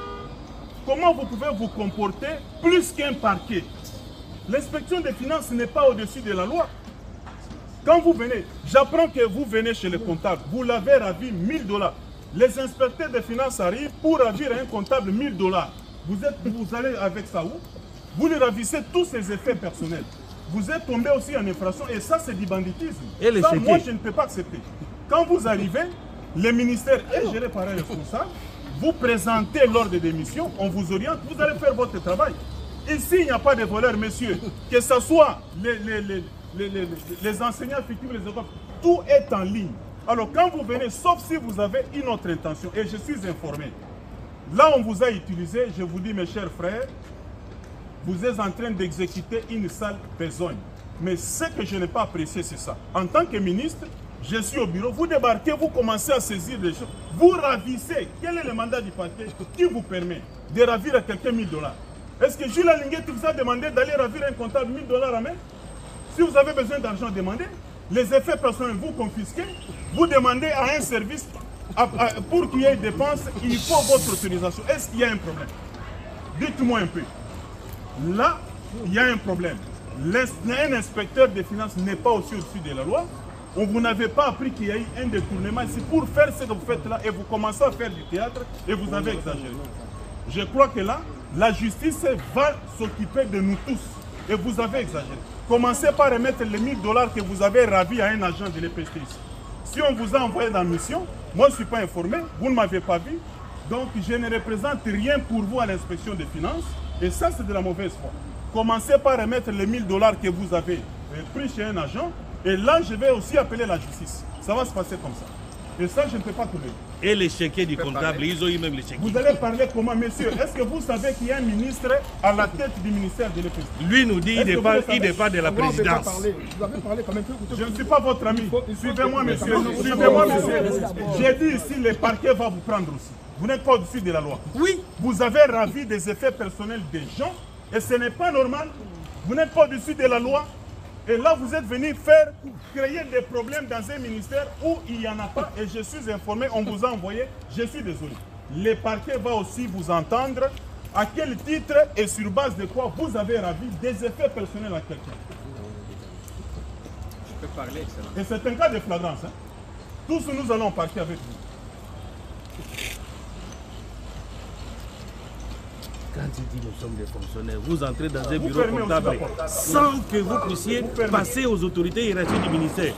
Comment vous pouvez vous comporter plus qu'un parquet? L'inspection des finances n'est pas au-dessus de la loi. Quand vous venez, j'apprends que vous venez chez le comptable, vous l'avez ravi 1000 $. Les inspecteurs des finances arrivent pour ravir un comptable 1000 $. Vous allez avec ça où? Vous lui ravissez tous ses effets personnels. Vous êtes tombé aussi en infraction et ça c'est du banditisme. Et les ça, chéquiers. moi je ne peux pas accepter. Quand vous arrivez, le ministère est géré par un responsable. Vous présentez l'ordre de mission, on vous oriente, vous allez faire votre travail. Ici, il n'y a pas de voleurs, messieurs. Que ce soit les enseignants fictifs, les écoles, tout est en ligne. Alors, quand vous venez, sauf si vous avez une autre intention, et je suis informé, là, on vous a utilisé, je vous dis, mes chers frères, vous êtes en train d'exécuter une sale besogne. Mais ce que je n'ai pas apprécié, c'est ça. En tant que ministre, je suis au bureau, vous débarquez, vous commencez à saisir des choses, vous ravissez. Quel est le mandat du parquet qui vous permet de ravir à quelqu'un 1000 $? Est-ce que Jules Alinguet vous a demandé d'aller ravir un comptable 1000 $ à main? Si vous avez besoin d'argent, demandez. Les effets personnels, vous confisquez. Vous demandez à un service, pour qu'il y ait dépenses, il faut votre autorisation. Est-ce qu'il y a un problème? Dites-moi un peu. Là, il y a un problème. Un inspecteur des finances n'est pas aussi au-dessus de la loi. Vous n'avez pas appris qu'il y a eu un détournement ici pour faire ce que vous faites là et vous commencez à faire du théâtre et vous avez exagéré. Je crois que là, la justice va s'occuper de nous tous et vous avez exagéré. Commencez par remettre les 1000 $ que vous avez ravis à un agent de l'EPST ici. Si on vous a envoyé dans la mission, moi je ne suis pas informé, vous ne m'avez pas vu, donc je ne représente rien pour vous à l'inspection des finances et ça c'est de la mauvaise foi. Commencez par remettre les 1000 $ que vous avez pris chez un agent. Et là, je vais aussi appeler la justice. Ça va se passer comme ça. Et ça, je ne peux pas trouver. Et les chéquiers du comptable, ils ont eu même les chéquiers. Vous allez parler comment, messieurs? Est-ce que vous savez qu'il y a un ministre à la tête du ministère de l'EPST? Lui nous dit qu'il dépend de la présidence. Je ne suis pas votre ami. Suivez-moi, monsieur. Suivez-moi, monsieur. J'ai dit ici, le parquet va vous prendre aussi. Vous n'êtes pas au-dessus de la loi. Oui. Vous avez ravi des effets personnels des gens et ce n'est pas normal. Vous n'êtes pas au-dessus de la loi. Et là, vous êtes venu créer des problèmes dans un ministère où il n'y en a pas. Et je suis informé, on vous a envoyé. Je suis désolé. Le parquet va aussi vous entendre. À quel titre et sur base de quoi vous avez ravi des effets personnels à quelqu'un? Je peux parler, excellent. Et c'est un cas de flagrance. Hein? Tous nous allons parquer avec vous. Quand il dit nous sommes des fonctionnaires, vous entrez dans un bureau comptable sans que vous puissiez passer aux autorités hiérarchiques du ministère.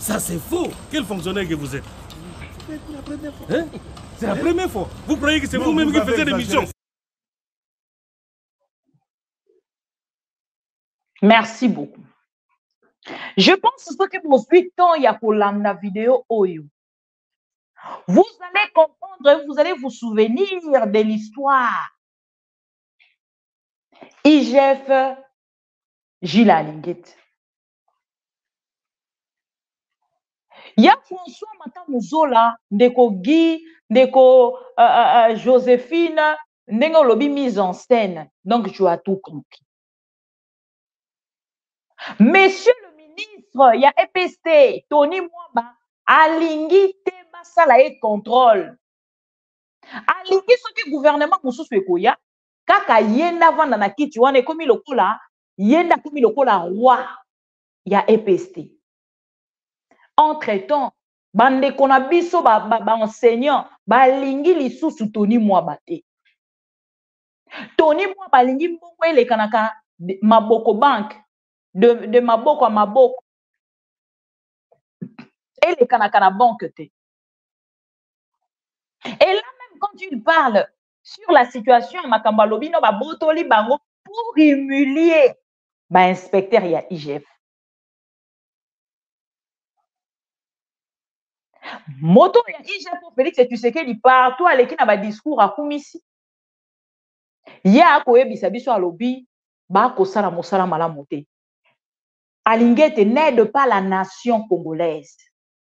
Ça c'est faux. Quel fonctionnaire que vous êtes? Hein? C'est la première fois. Vous croyez que c'est vous-même qui faites des missions? Merci beaucoup. Je pense que pour 8 ans, il y a pour la vidéo Oyo. Vous allez comprendre, vous allez vous souvenir de l'histoire. IGF, Gilles Alingete. Ya François Matamuzola, ndeko Guy, ndeko Joséphine, ndenge lobi mise en scène. Donc tu as tout compris. Monsieur le ministre, il y a EPST, Tony Mwamba, alingi te basala et contrôle. Alingi soki gouvernement mususu ekoya, kaka yenda vanda na kiti wana ekomi lokola, yenda komi lokola roi, il y a EPST. Entre-temps, bande kona biso ba enseignant, balingi lisusu Tony Mwamba te. Tony Mwamba balingi mbongo elekanaka Maboko Bank, de Maboko à Maboko. Elekanaka na banque te. Et là même quand il parle sur la situation à Makambalobi, no ba botoli bango pour humilier ba inspecteur ya IGF. Moto ya IGF pour Félix Tshisekedi partout aleki na ba discours à Kumisi. Ya koyebisa biso alobi ba kosala mosala malamu te. Alingete n'aide pas la nation congolaise.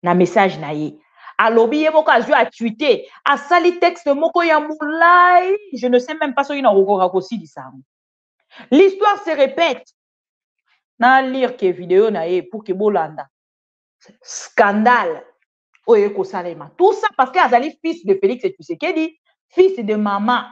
Na message na ye. Alobi ye moko azui a tweeté, a sali texte moko ya moulai, je ne sais même pas si il y a un. L'histoire se répète. Na lire que vidéo na ye pour que bolanda. Scandale. Oye ko salema. Tout ça parce que azali fils de Félix Tshisekedi, fils de maman.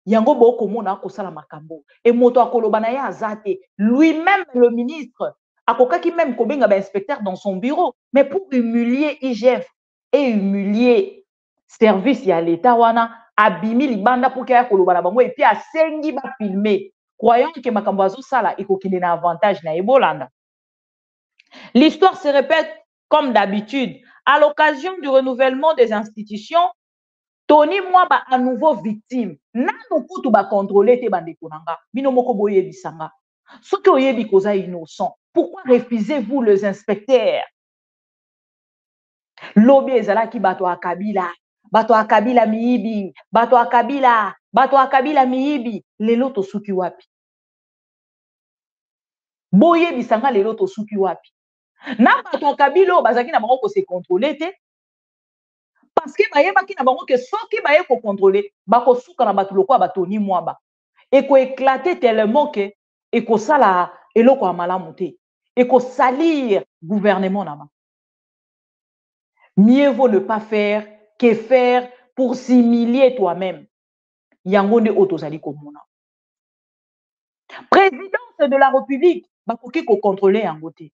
Yango boko mona ko sala makambo. Et moto akoloba na ye azate. Lui-même le ministre akokaki même kobenga ba inspecteur dans son bureau, mais pour humilier IGF et humilier service ya l'État wana abimi libanda pour kaya koloba na bango et puis asengi ba filmer croyant que makambo azo sala ikokinde na avantage na ebolanda. L'histoire se répète comme d'habitude à l'occasion du renouvellement des institutions. Tony Mwamba à nouveau victime. Nano kutu ba contrôler te bandeko nanga. Bino moko boye bisanga. Soki oyebi koza innocent. Pourquoi refusez-vous les inspecteurs? Lobi ezalaki bato akabila miibi, bato akabila miibi, lelo tosuki wapi? Boye bisanga lelo tosuki wapi? Na bato akabilo bazaki na bango ko se contrôler te. Parce que bayebaki na bango ke soki baye ko contrôler, bako suka na bato lokwa ba Tony Mwamba. Et ko éclater tellement que et ko sala eloko amalamu te. Et ko salir gouvernement na ba. Mieux vaut ne pas faire que faire pour s'humilier toi-même. Yangonde otozali komona. Présidence de la République, bakoki ko contrôler yangote.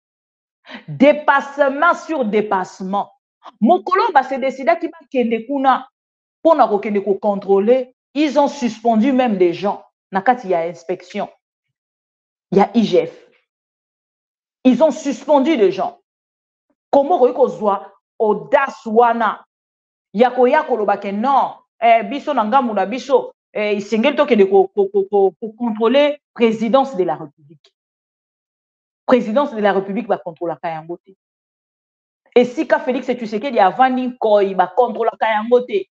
Dépassement sur dépassement. Mokolo ba se décida ki ba kende kuna pona ko kende ko contrôler, ils ont suspendu même des gens. Nakati ya inspection. Il y a IGF. Ils ont suspendu des gens. Comment ko zwa audace wana yakoya koloba ke non biso na ngamu na biso isengeli to kende ko contrôler présidence de la République. Présidence de la République va contrôler kayango te. Et si ka Félix Tshisekedi avani koi ba contrôler kayango te.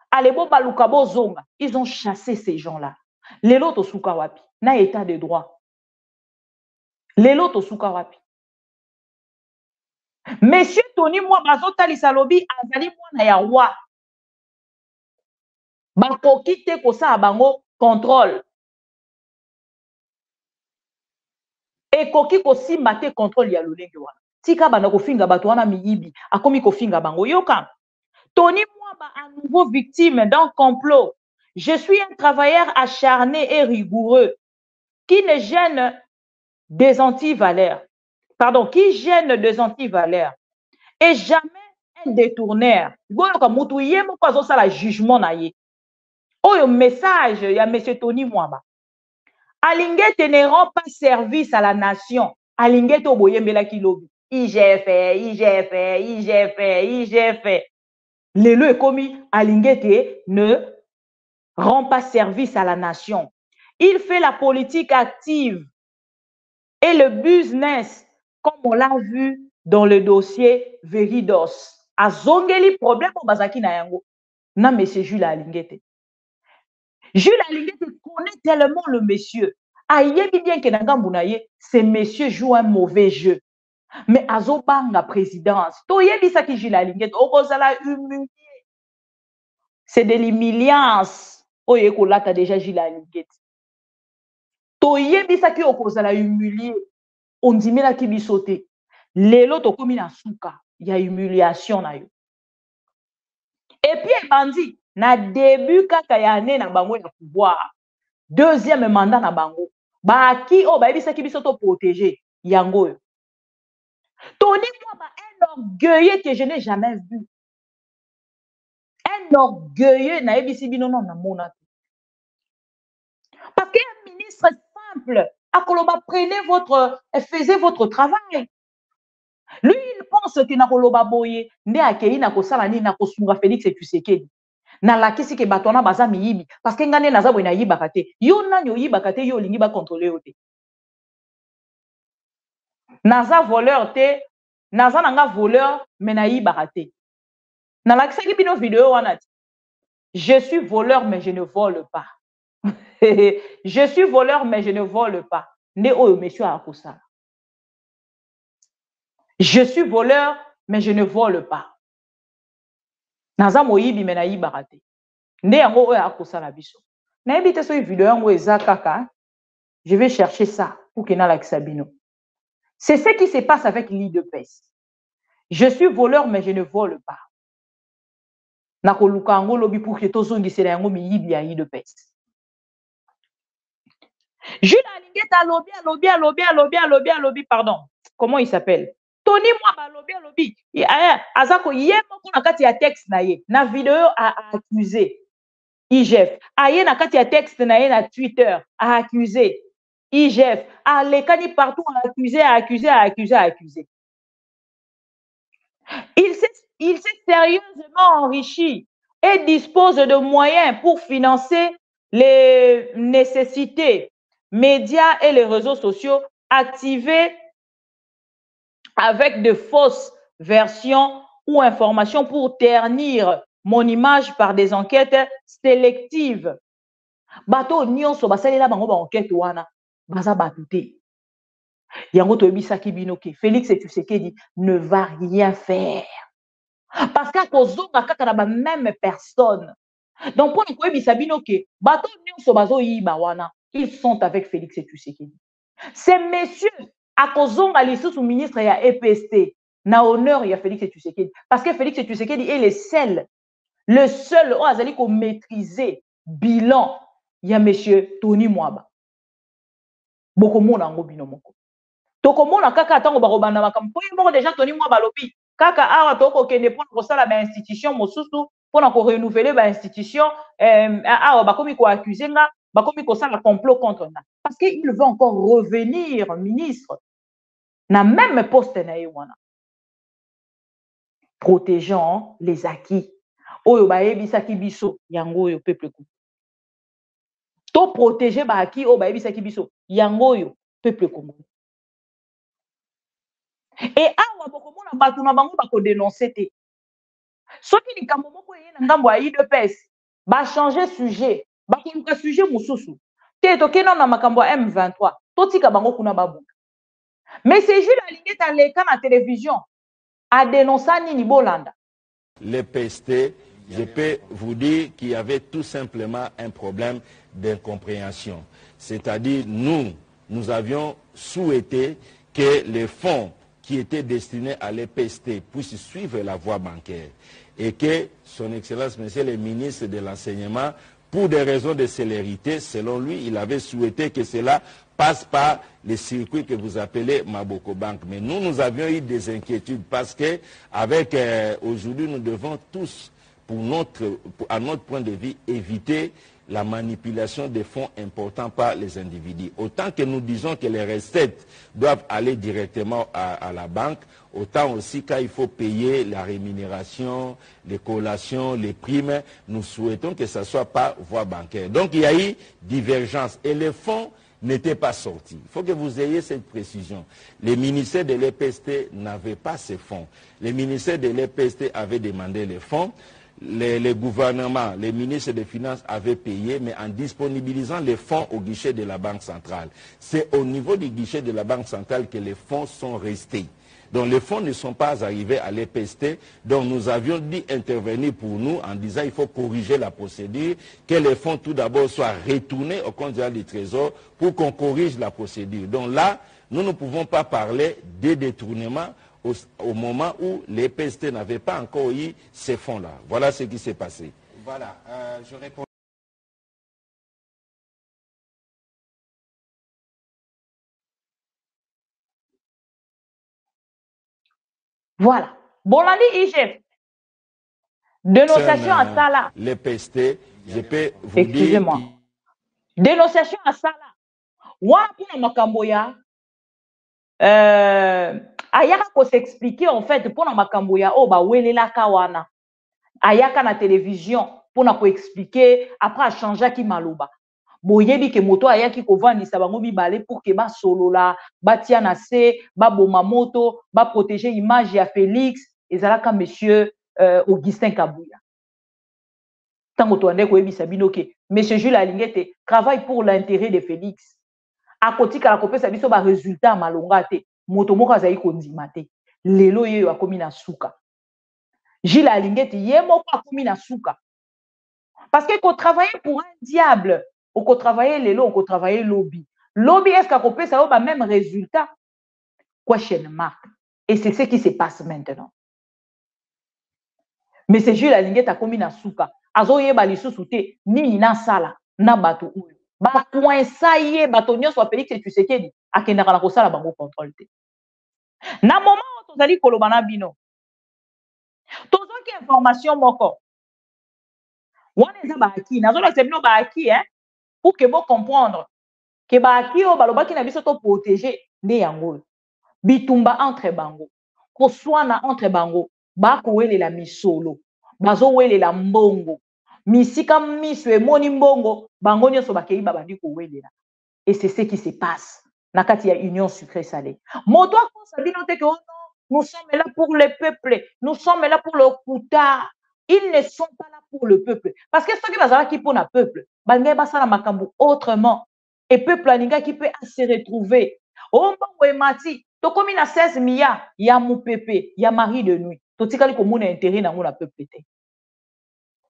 Alebo baluka bozonga, ils ont chassé ces gens-là. Lelo to suka wapi na état de droit. Lelo to suka wapi. Monsieur Tony Mwamba azotalisa lobi azali mwana ya roi. Bakoki te kosa bango contrôle. Ekoki kosimba te contrôle ya lolenge wana. Tika bana kofinga bato wana miyibi, akomi kofinga bango yoka. Tony Mwamba à nouveau victime d'un complot. Je suis un travailleur acharné et rigoureux qui ne gêne des antivaleurs. Pardon, qui gêne des antivaleurs et jamais un détourneur. Goyoka mutu yemo kwa zosa la jugement na ye. Oyo message ya monsieur Tony Mwamba. Alingete ne rend pas service à la nation. Alingete oboyembela kilobi. IGF. Lelo ekomi Alingete ne rend pas service à la nation. Il fait la politique active et le business, comme on l'a vu dans le dossier Veridos. Azongeli problème au bazaki na yango. Non, mais c'est Jules Alingete. Jules Alingete connaît tellement le monsieur. ayebi bien que nangambu na ye, ces messieurs jouent un mauvais jeu. Mais azobanga présidence. Toyebi sa ki Gilles Alinguet, okozala humilié. C'est de l'humiliance. Oye kolata déjà Gilles Alinguet. Toyebi sa ki okozala humilié. On dit la ki bisote. Lelo tokomi na suka. Il y a humiliation na yo. Et puis bandi na début kaka ya ane na bango ya pouvoir. Deuxième mandat na bango. Ba ki o ba yebi sa ki bisoto protéger yango yo. Tony Mwaba, un orgueilleux que je n'ai jamais vu. Un orgueilleux, parce qu'un ministre simple, à Koloba, faisait votre travail. Lui, il pense que na Koloba boye, ne akei na kosalani na kosunga Félix Tshisekedi. Na la kisi ke batona baza miyibi, parce que ngane naza boye na yibakate. Yo nanyo yibakate yo lingi ba contrôler ote. Naza voleur te, naza nanga voleur, mais na yibakate. Na la kisi bino vidéo wanati. Je suis voleur, mais je ne vole pas. Je suis voleur, mais je ne vole pas. Ne oyo monsieur akosala. Je suis voleur, mais je ne vole pas. Naza moyibi mais na yibarate. Ne yango oyo akosala biso. Na yebite so vidéo yango eza kaka. Je vais chercher ça pour que na la kisabino. C'est ce qui se passe avec l'IDPS. Je suis voleur, mais je ne vole pas. Nakoluka yango lobi pour que tozongisela yango miyibi ya IDPS. Jules Alinguet lobby, pardon. Comment il s'appelle? Tony Mwaba lobby. Azako yemoko na kati ya texte na ye. Na vidéo a accusé IGF. Aye na kati ya texte na ye na Twitter a accusé IGF. A lekani partout a accusé. Il s'est sérieusement enrichi et dispose de moyens pour financer les nécessités, médias et les réseaux sociaux activés avec de fausses versions ou informations pour ternir mon image par des enquêtes sélectives. Bato nyonso basalela bango ba enquête wana baza batute. Yango toyebisaki bino ke Félix Tshisekedi ne va rien faire. Parce qu'à cause de la même personne. Donc, pour nous dire ils sont avec Félix Tshisekedi. Ces messieurs, à cause de la ministre et à EPST, n'a honneur à Félix Tshisekedi. Parce que Félix Tshisekedi est le seul qui a maîtrisé le bilan. Il y a monsieur Tony Mwaba. Beaucoup de monde binomoko. Tokomona kaka tango barobana makampo moko déjà Tony Mwaba lobi. Kaka awa toko kende pona kosala ba institution mosusu pona ko renouveler ba institution awa bakomi ko accuser nga bakomi ko sala complot contre nga parce que il veut encore revenir ministre na même poste na wana protégeant les acquis oyo ba yebisaki biso yango yo peuple ko to protéger ba acquis oyo ba yebisaki biso yango yo peuple congolais. Et awa bokomona bato na bango bako dénoncer te. Soki likambo moko yé na ngambo ya IDPS ba changer sujet, ba koluka sujet mosusu. Te tokena na makambo ya M23, totika bango kuna babuka. Mais c'est Jules Alinguet aleka na télévision a dénoncé nini bolanda. Les PST, je peux vous dire qu'il y avait tout simplement un problème d'incompréhension. C'est-à-dire nous avions souhaité que les fonds qui était destiné à l'EPST puisse suivre la voie bancaire et que son Excellence, Monsieur le ministre de l'Enseignement, pour des raisons de célérité, selon lui, il avait souhaité que cela passe par les circuits que vous appelez Maboko Bank. Mais nous avions eu des inquiétudes parce que avec aujourd'hui, nous devons tous, à notre point de vue, éviter la manipulation des fonds importants par les individus. Autant que nous disons que les recettes doivent aller directement à la banque, autant aussi quand il faut payer la rémunération, les collations, les primes, nous souhaitons que ça soit par voie bancaire. Donc il y a eu divergence et les fonds n'étaient pas sortis. Il faut que vous ayez cette précision. Les ministères de l'EPST n'avaient pas ces fonds. Les ministères de l'EPST avaient demandé les fonds. les gouvernements, les ministres des Finances avaient payé, mais en disponibilisant les fonds au guichet de la Banque centrale. C'est au niveau du guichet de la Banque centrale que les fonds sont restés. Donc les fonds ne sont pas arrivés à l'EPST, donc nous avions dit intervenir pour nous en disant qu'il faut corriger la procédure, que les fonds tout d'abord soient retournés au compte général du Trésor pour qu'on corrige la procédure. Donc là, nous ne pouvons pas parler des détournements au moment où les PST n'avaient pas encore eu ces fonds-là. Voilà ce qui s'est passé. Voilà, je réponds. Voilà. Bolandi IGF. Dénonciation à ça là. Les PST, je peux vous dire... Excusez-moi. Dénonciation à ça là. Wana pour makamboya. Ayaka ko s'expliquer en fait pour makamboya oh ba welela kawana. Ayaka na télévision pour na ko expliquer après changer ki maloba. Boyebi ke moto ayaki ko vandisa bango mibale pour que ba solola, ba tia na se, ba boma moto, ba protéger image ya Félix ezalaka monsieur Augustin Kabuya. Tango to ande ko yebisa bino ke monsieur Jules Alingete travaille pour l'intérêt de Félix. A koti kala kopesa biso ba résultat malonga te moto moko azali kondima te lelo yeyo akomi na suka Jules Alingeti ye moko akomi na suka parce que ko travailler pour un diable ou ko travailler lelo ou ko travailler lobby est-ce qu'à kopesa yo ba même résultat question mark et c'est ce qui se passe maintenant mais c'est Jules Alingeti akomi na suka azo yeba lisusu te nini na sala na bato uyo ba coinça ye bato nyonso ba Félix Tshisekedi akendaka na kosala bango contrôle te na moment où tozali koloba na bino tozoki information moko wana eza baaki nazolakisa bino baaki pour que bo comprendre que baaki oyo balobaki na biso to protéger nde yango bitumba entre bango koswana entre bango bakowelela misolo bazowelela mbongo misika miso emoni mbongo bango nyonso bakei babandi kowelela et c'est ce qui se passe na kati ya union sucré salé moto akosa bino te que nous sommes là pour le peuple nous sommes là pour le kuta ils ne sont pas là pour le peuple parce que ceux qui bazalaki pour na peuple bangai basala makambo autrement et peuple aninga qui peut se retrouver mbongo emati tokomi na 16 milliards ya mupepe ya mari de nuit totikali komona intérêt nango na peuple te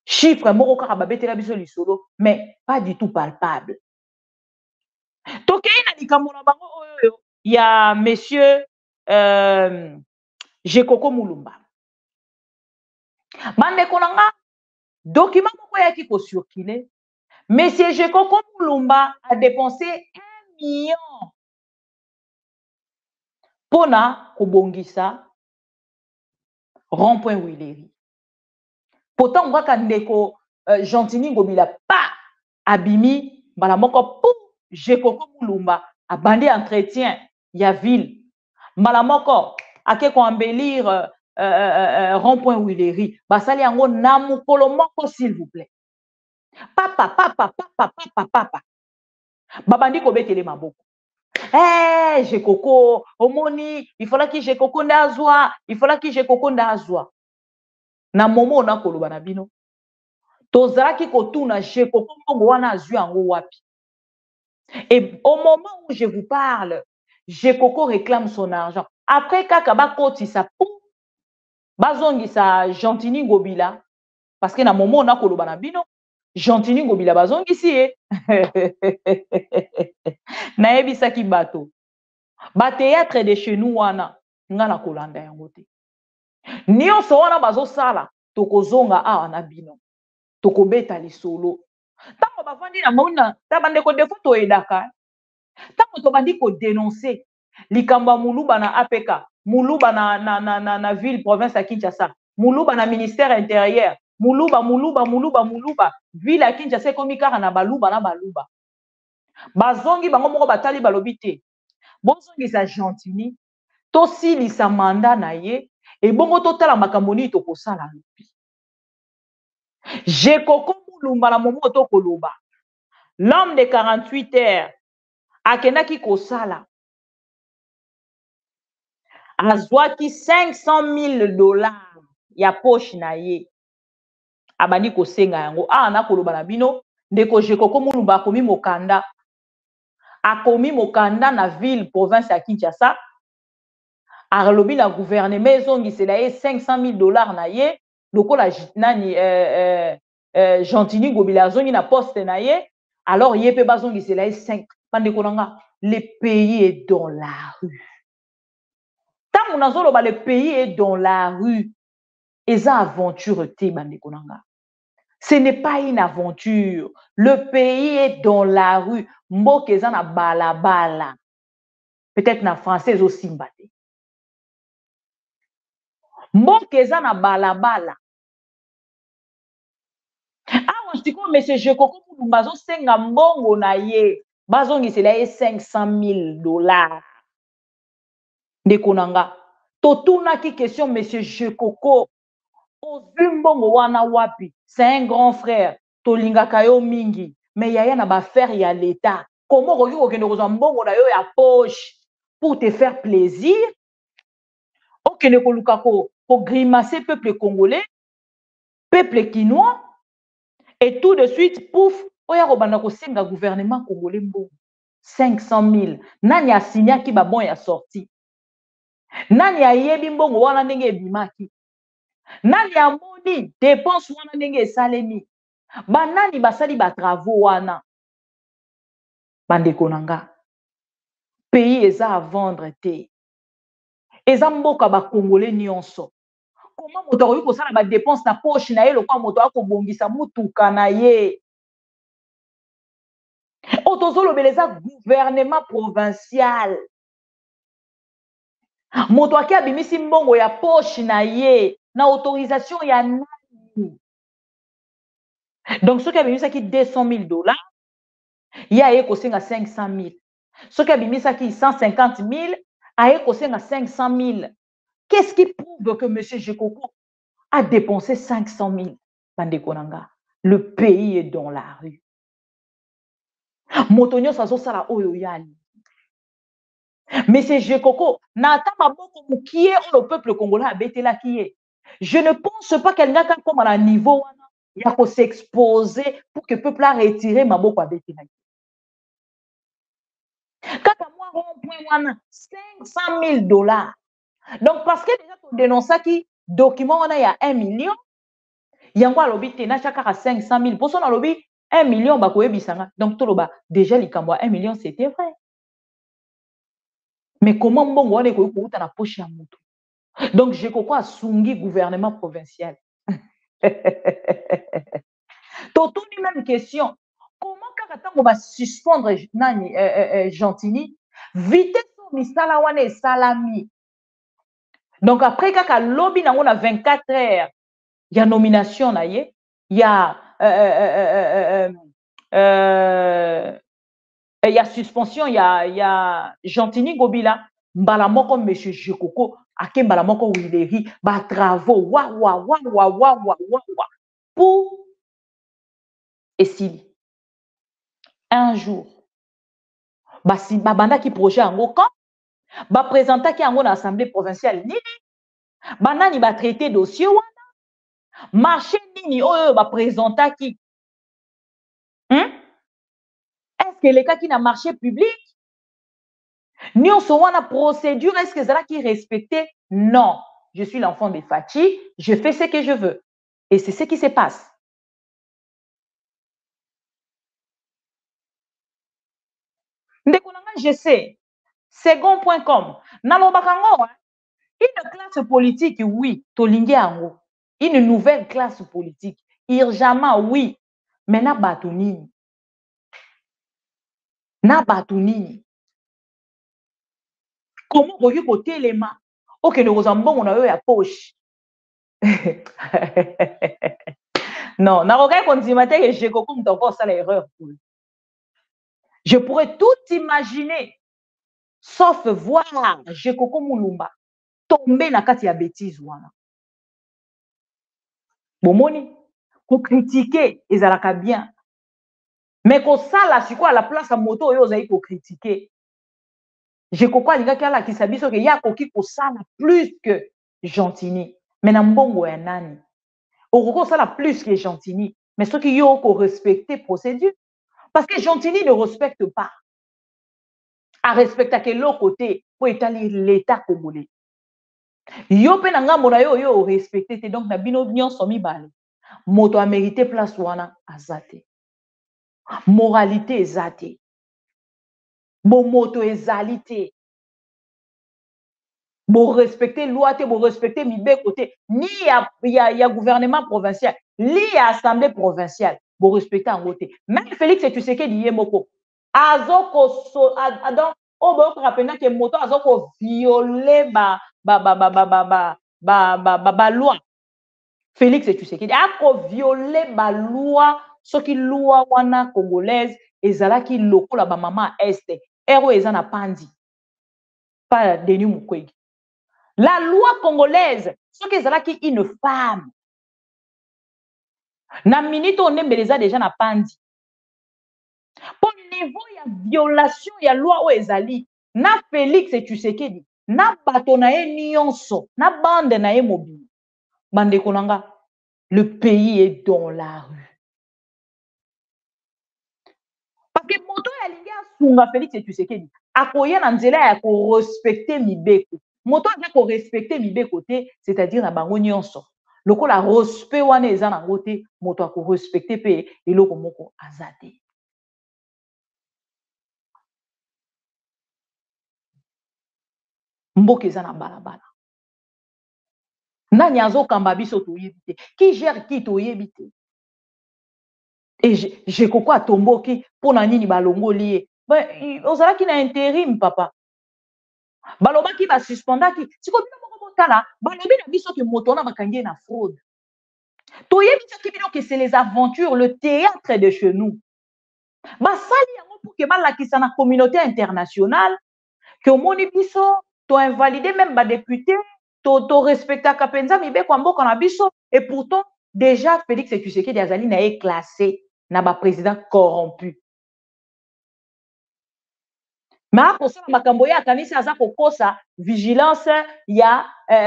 chiffre moko kaka babetela biso lisolo mais pas du tout palpable tokei na likambo na bango oyo ya monsieur Jekoko Mulumba bandeko na nga document moko yaki ko circuler monsieur Jekoko Mulumba a dépensé 1 million pona kobongisa rond-point Wileri. Pourtant, on voit qu'un ndeko Gentini Ngobila pas abimi, bala moko pou Jekoko Mulumba a bandé entretien ya ville. Bala moko ake ko embellir rond-point Wileri. Basali yango na mukolo moko s'il vous plaît. Papa. Babandi ko betele maboko. Jekoko, omoni, il faut là que Jekoko ndazwa, na momo na koloba na bino tozalaki kotuna Jekoko mbongo wana azwi yango wapi et au moment où je vous parle Jekoko réclame son argent après kaka bakotisa pou bazongisa Gentini Ngobila parce que na momo na koloba na bino Gentini Ngobila bazongisi na yebisaki bato ba théâtre de chez nous wana nga na kolanda yango te nyonso wana bazosala tokozonga awa na bino tokobeta lisolo tango bavandi na mauna tabandeko defo toyedaka tango tobandi kodénoncer likambo ya Muluba na APK Muluba na ville province ya Kinshasa Muluba na ministère intérieur Muluba ville ya Kinshasa ekomi kaka na baluba bazongi bango moko batali balobi te bozongisa Gentini tosilisa manda na ye et bongo totala makambo nini tokosala lobi Jekoko Mulumba na momo tokoloba l'homme de 48 heures akendaki kosala azwaki $500,000 ya poche na ye abandi kosenga yango na koloba na bino ndeko Jekoko Mulumba akomi mokanda na ville province ya Kinshasa alobi na gouvernement ezongisela ye $500,000 na ye lokola nani Gentini Ngobila azongi na poste na ye alors ye pe bazongisela ye 5 bandeko nanga le pays est dans la rue. Tant nazoloba le pays est dans la rue. Eza aventure te bandeko nanga. Ce n'est pas une aventure. Le pays est dans la rue. Mboka eza na balabala. Peut-être na français aussi mbate. Mboka eza na balabala. Awa siko monsieur Jekoko Mulumba zo senga mbongo na ye. Bazongisela ye $500,000. Ndeko nanga. Totunaki question monsieur Jekoko. Ozumbongo wana wapi. C'est un grand frère. Tolingaka yo mingi. Mais yaya na ba faire ya l'état. Comment koki kokende kozwa mbongo na yo ya poche pour te faire plaisir? Okende koluka ko grimacer peuple congolais, peuple quinois et tout de suite pouf oya kobanda kosenga gouvernement congolais mbongo 500,000. Nani a signé ki ba bon ya sorti? Nani a yebi mbongo wana ndenge ebimaki? Nani amoni dépense wana ndenge esalemi? Banani basali ba travaux wana? Bandeko nanga. Pays eza à vendre te. Eza mboka ba congolais nyonso. Comment moto akoki kosala ba dépense na poche na ye lokwa moto akobongisa mutuka na ye? Otozolobeleza gouvernement provincial. Moto aki abimisi mbongo ya poche na ye na autorisation ya nani? Donc soki abimisaki $200,000, ya ye kosenga 500,000. Soki abimisaki 150,000, aye kosenga 500,000. Qu'est-ce qui prouve que monsieur Jekoko a dépensé 500,000? Bandeko nanga, le pays est dans la rue. Moto nyonso azosala oyo yali. Monsieur Jekoko, nata maboko mukie le peuple congolais abetelaki ye. Je ne pense pas qu'elle n'a qu'à comme à niveau il y a s'exposer pour que le peuple a retiré maboko abetelaki. Kaka moi rond-point $500,000. Donc parce que déjà tu dénonces qui document on a il y a 1 million. Yango alobi tena chaka 500,000. Pour son alobi 1 million ba koyebisanga. Donc toloba déjà likambo 1 million c'était vrai. Mais comment mbongo wana ko kuta na poche ya mutu? Donc je crois sungi gouvernement provincial. Totuni même question. Comment kaka va suspendre nani Gentini? Vitesse misala wana e salami. Donc après kaka lobby na on a 24 heures. Il y a nomination na ye, il y a suspension, il y a Gentini Ngobila, mbala moko monsieur Jekoko, ake mbala moko wileri, ba travaux, wa pour esili. Un jour, ba banda ki projet ango quand ba présenta ki ango na assemblée provinciale nini, banani ba traité dossier wana, marché nini oyo ba présenta ki. Est-ce que les cas qui n'a marché public? Ni on soit la procédure, est-ce que c'est là qui est respecté? Non. Je suis l'enfant de Fachi, je fais ce que je veux. Et c'est ce qui se passe. Je sais. Second.com. Nalobakango, une classe politique, oui. Tolingi ango. Une nouvelle classe politique. Irjama, oui. Mais na batunini. Na batunini. Comment vous voyez côté les mains? Ok, nous avons bon, on a eu la poche. Non, n'a regardé qu'on dit matin que j'ai compris encore ça l'erreur. Je pourrais tout imaginer, sauf voir Jekoko Mulumba tomber dans la bêtise. Bomoni, qu'on critiquer, ils allaient bien. Mais qu'on ça là, c'est quoi la place à moto, ils allaient critiquer. Jekoko alinga kala ki sabiso ke ya koki ko sala plus que Gentini. Mais na mbongo ya nani? Au ça la plus que Gentini. Mais ceux qui ont respecté procédure. Parce que Gentini ne respecte pas. À respecter à quel autre côté pour étaler l'État congolais. Yo pe nanga mona yo respecté donc na bino nyon somi bale. Moto a mérité place wana azate. Moralité ezate. Bon moto ezalité. Bon respecter loi te, bon respecter mibe côté. Ni ya gouvernement provincial, ni ya assemblée provinciale. Bon respecter en côté. Même Félix et tu sais que dit moko. Azoko so donc on va rappeler que moto azoko violer ba loi. Félix et tu sais que ako violer ba loi ce qui loi wana congolaise ezala ki lokola ba maman este. Ero ezana pandi. Pas Denis Mukwege. La loi congolaise, ce qui est là qui une femme. Na minute on est déjà na pandi. Pour niveau il y a violation, il y a loi où ezali. Na Félix et tu sais qui na bato na e nyonso, na bande na e mobile. Bande konanga, le pays est dans la rue. Parce que moto ya lingi asunga Félix et tu sais qui akoya na nzela ya ko respecter mibeko. Moto a ko respecter mibe côté, c'est-à-dire na bango nyonso. Loko la respect wana eza na ngote, moto a ko respecter pe eloko moko azate. Mboka eza na balabala. Nani azo kamba biso toyebite. Qui gère qui toyebite. Et je kokwa tomboki pona nini balongo lié. Ben ozala ki na intérim papa. Balobaki ba suspendaki. Siko bino tala, balobi na biso ke moto na bakangi na fraude. Toyebisa ki bino que c'est les aventures, le théâtre de chez nous. Basali yango pour que balakisa na communauté internationale que omoni biso to invalider même ba député, to respecta kapenza mibe kwa mboka na biso et pourtant déjà Félix Tshisekedi azali na est classé na ba président corrompu. Mais pour ça makambo ya kanisa aza kokosa vigilance ya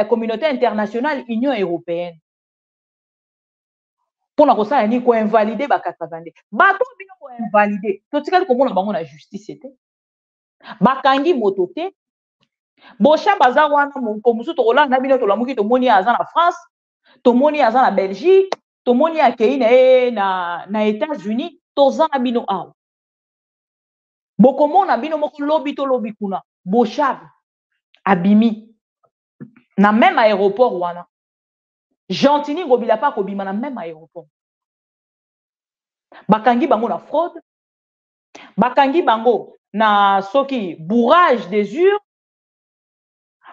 communauté internationale Union européenne. Pour na kosala ni ko invalider ba katavande. Bato bino ko invalider. To tikali ko mona bango na justice était. Bakangi motote. Bocha baza wana ko musu to kolanda na bino to lamuki to moni aza na France, to moni aza na Belgique, to moni akei na États-Unis, to za na bino awa. Bokomona bino moko lobi to lobi kuna. Bocha abimi na même aéroport wana. Gentini ngobila pa ko bima na même aéroport. Bakangi bango na fraude. Bakangi bango na soki bourrage des urnes.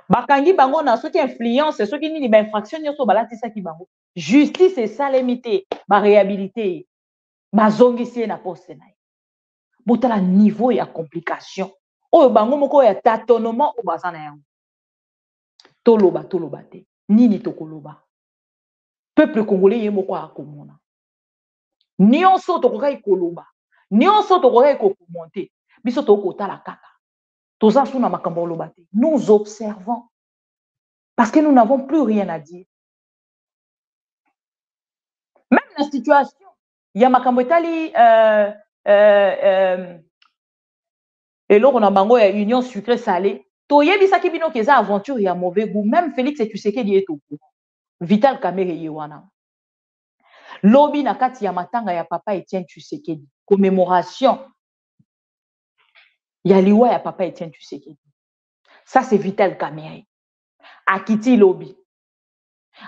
Bakangi bango na soki influence, soki nini ba infraction nyoso balatisa ki bango. Justice et salemité, ba réhabilité, ba zongisi na poste na. Botala niveau ya complication. Oyo bango moko ya tâtonnement o bazana yango. Toloba te. Nini tokoloba. Peuple congolais ye moko akomona. Nyonso tokokai koloba. Nyonso tokokai komonter. Biso tokotala kaka. Toza suna makambo loba te. Nous observons. Parce que nous n'avons plus rien à dire. Même la situation, il y a makambo etali et là on a bango ya union sucré salé. Toyebisa ki bino keza aventure ya mauvais goût. Même Félix Tshisekedi est au courant. Vital Kamerhe yewana. Lobi na kati ya matanga ya papa Etienne Tshisekedi. Commémoration ya liwa ya papa Etienne Tshisekedi. Ça c'est Vital Kamerhe. Akiti lobi.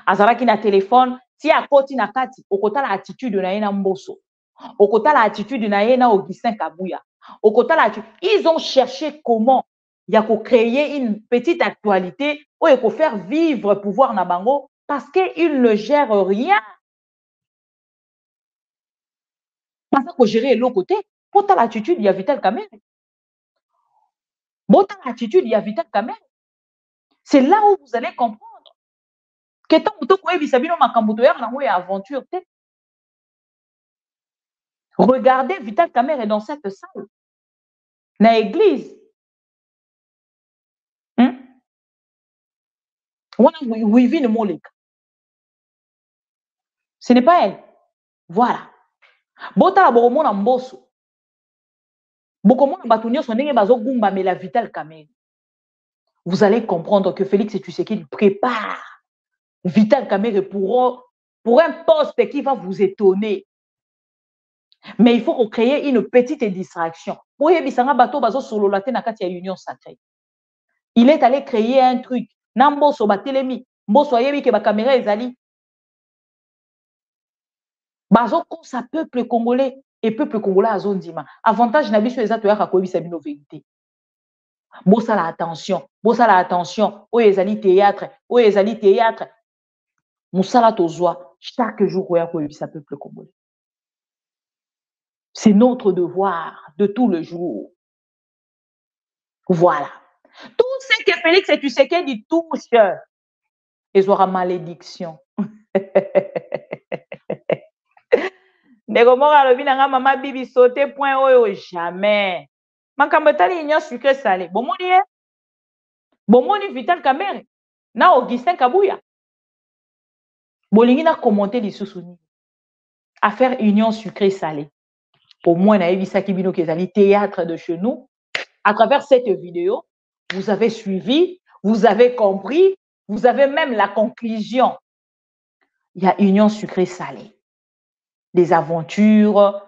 Azaraki na téléphone, si akoti na kati, okotala attitude na yena Mboso. Okotala attitude na yena Augustin Kabuya. Okotala attitude. Ils ont cherché comment il y a créer une petite actualité ou il faut faire vivre pouvoir na bango parce qu'ils ne gèrent rien. Parce que gérer l'autre côté, pour l'attitude, il y a Vital Kamerhe. Pour l'attitude, il y a Vital Kamerhe. C'est là où vous allez comprendre que tant que vous avez vu makambuto ya na aventure. Regardez Vital Kamerhe dans cette salle. Dans l'église. Ce n'est pas elle. Voilà. Bota Boromona Mbosso. Bokomona Batunio Sonenge Bazo Gumba mais la Vital Kamerhe. Vous allez comprendre que Félix Tshisekedi prépare Vital Kamerhe pour un poste qui va vous étonner. Mais il faut créer une petite distraction. Il est allé créer un truc. Namboso batelemi, mboso yebi ke ba caméra ezali. Bazo sa peuple congolais et peuple congolais azondima. Avantage na biso eza to yaka ko bisa bino vérité. Bosa la attention, oyo ezali théâtre. Musala tozwa chaque jour oya ko bisa peuple congolais. C'est notre devoir de tout le jour. Voilà. Tout ce que Félix Tshisekedi touche, ils auront malédiction. Ndegomora lobi nanga mama bibi sauter point oyo jamais. Makambo tali union sucré salé. Bomoni Vital Kamerhe na Augustin Kabuya. Bolingi na commenter lisusu ni. Affaire union sucré salé. Au moins na ebisa kibino kezali théâtre de chez nous. À travers cette vidéo, vous avez suivi, vous avez compris, vous avez même la conclusion. Il y a union sucré salé. Des aventures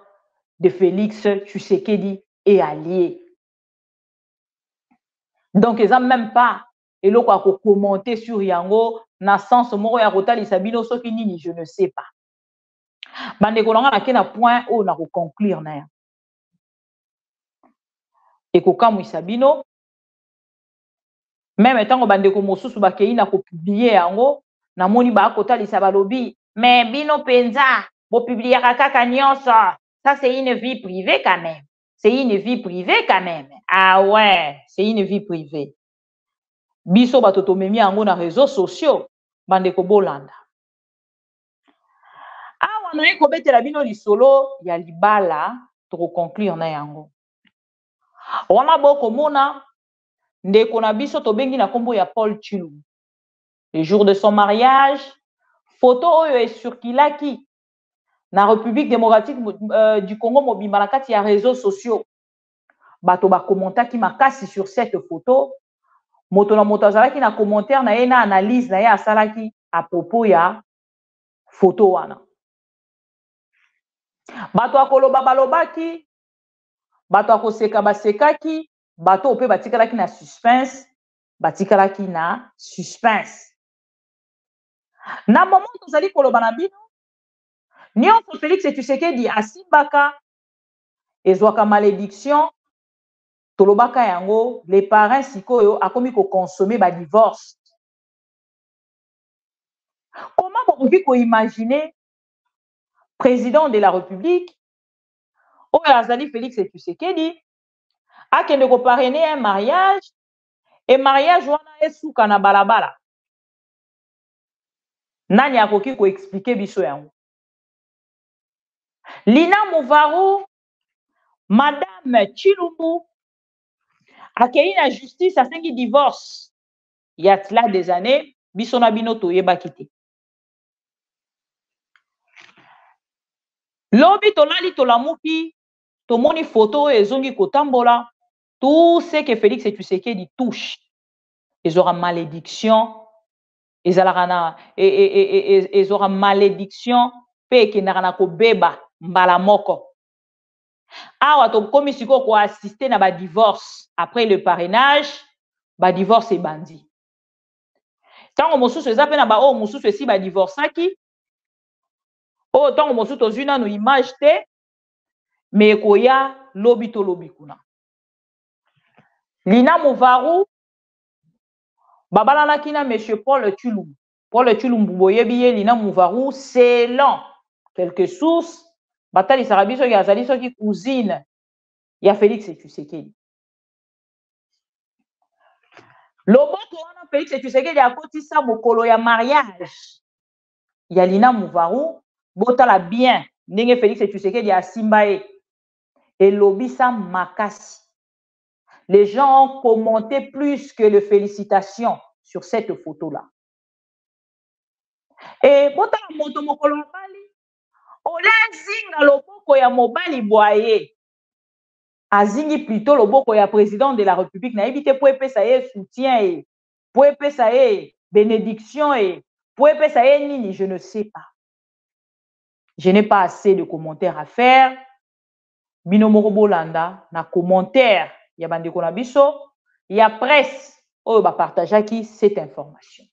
de Félix Tshisekedi et alliés. Donc, ils n'ont même pas et l'on a commenté sur Yango, na sens moro ya rotali sabino soki nini, je ne sais pas. Bande kolanga na kena point o na ko conclure na ya. Et kokamu sabino même tant que bande ko mosusu ba kei na ko publier yango na moni ba kotali sabalobi mais bino penza bo publier kaka nyonso. Ça c'est une vie privée quand même. C'est une vie privée quand même. Ah ouais, c'est une vie privée. Biso batoto memi yango na réseaux sociaux bande ko bolanda. Awa na ko betela bino lisolo ya libala to conclure na yango. Wana boko mona ndeko na biso to bengi na kombo ya Paul Tshilombo. Le jour de son mariage, photo oyo esirkulaki na République démocratique du Congo mobimba na kati ya réseaux sociaux. Bato ba commentaki makasi sur cette photo. Moto na moto azalaki na commentaire na ye na analyse na ye asalaki à propos ya photo wana. Bato akoloba balobaki, bato akoseka basekaki, bato ope batikalaki na suspense, batikalaki na suspense. Na moment tozali koloba na bino, nyonso Félix Tshisekedi asimbaka ezwaka malédiction, tolobaka yango les parents sikoyo akomi ko consommer ba divorce. Comment vous pouvez imaginer président de la République oyo azali Félix Tshisekedi akende ko parrainer un mariage et mariage wana esuka na balabala. Nani akoki ko expliquer biso yango? Lina Mouvarou, Madame Tshilombo, akei na justice asengi divorce. Il y a cela des années, biso na bino toyebaki te. Lobi tolali tolamuki, tomoni photo ezongi kotambola, tout ce que Félix Tshisekedi touche, ils auront malédiction, ils auront malédiction, pe ke na ko beba mbala moko. Awa to komi siko ko assister na ba divorce après le parrainage, ba divorce et bandi. Tango mosusu eza pe na ba o mosusu esi ba divorçaki. O tango mosusu tozwi nanu image te, mais koya lobi to lobi kuna. Lina Mouvarou babalanaki na monsieur Paul Tshilombo. Paul Tshilombo boyebi ye Lina Mouvarou selon quelques sources batali sarabiso ya azali soki cousine ya Félix Tshisekedi. Loboko wana Félix Tshisekedi akotisa mokolo ya mariage ya Lina Mouvarou botala bien ndenge Félix Tshisekedi asimba ye elobisa makasi. Les gens ont commenté plus que les félicitations sur cette photo-là. Et botala moto mokolo bali Olenzinga loboko ya mobali boye. Azingi plutôt loboko ya président de la République na ebite po epesa ye soutien et po epesa ye bénédiction et po epesa ye nini, je ne sais pas. Je n'ai pas assez de commentaires à faire. Bino moko bolanda na commentaire ya bandeko na biso ya presse oyo ba partageaki cette information.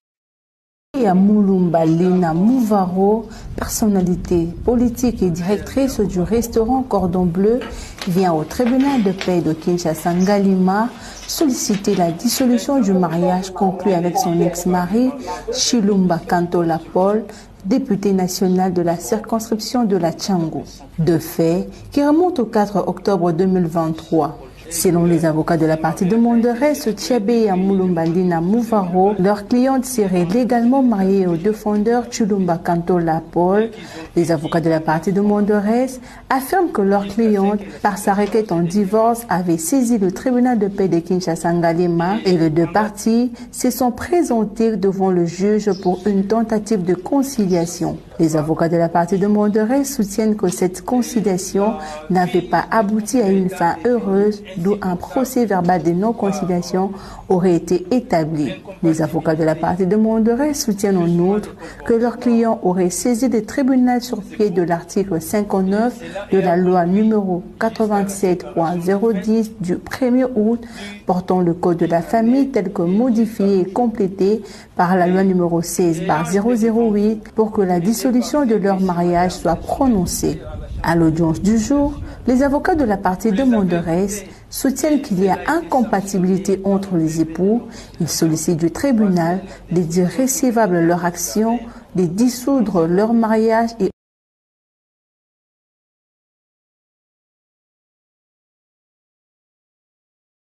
Ya Mulumba Lina Mouvaro, personnalité politique et directrice du restaurant Cordon Bleu, vient au tribunal de paix de Kinshasa Ngalima solliciter la dissolution du mariage conclu avec son ex-mari, Chilumba Kantola Paul, député national de la circonscription de la Tchango. De fait, qui remonte au 4 octobre 2023. Selon les avocats de la partie de Monderès, Tchabé et Mulumbalina Mouvaro, leur cliente serait légalement mariée au défendeur Chilumba Kantola Paul. Les avocats de la partie de Monderès affirment que leur cliente, par sa requête en divorce, avait saisi le tribunal de paix de Kinshasa Ngalima et les deux parties se sont présentés devant le juge pour une tentative de conciliation. Les avocats de la partie de Monderès soutiennent que cette conciliation n'avait pas abouti à une fin heureuse, d'où un procès verbal de non-conciliation aurait été établi. Les avocats de la partie de Monderès soutiennent en outre que leur client aurait saisi le tribunal sur pied de l'article 59 de la loi numéro 87.010 du 1er août portant le code de la famille tel que modifié et complété par la loi numéro 16/008 pour que la dissolution de leur mariage soit prononcée. À l'audience du jour, les avocats de la partie de Monderès soutiennent qu'il y a incompatibilité entre les époux. Ils sollicitent du tribunal de dire recevable leur action, de dissoudre leur mariage et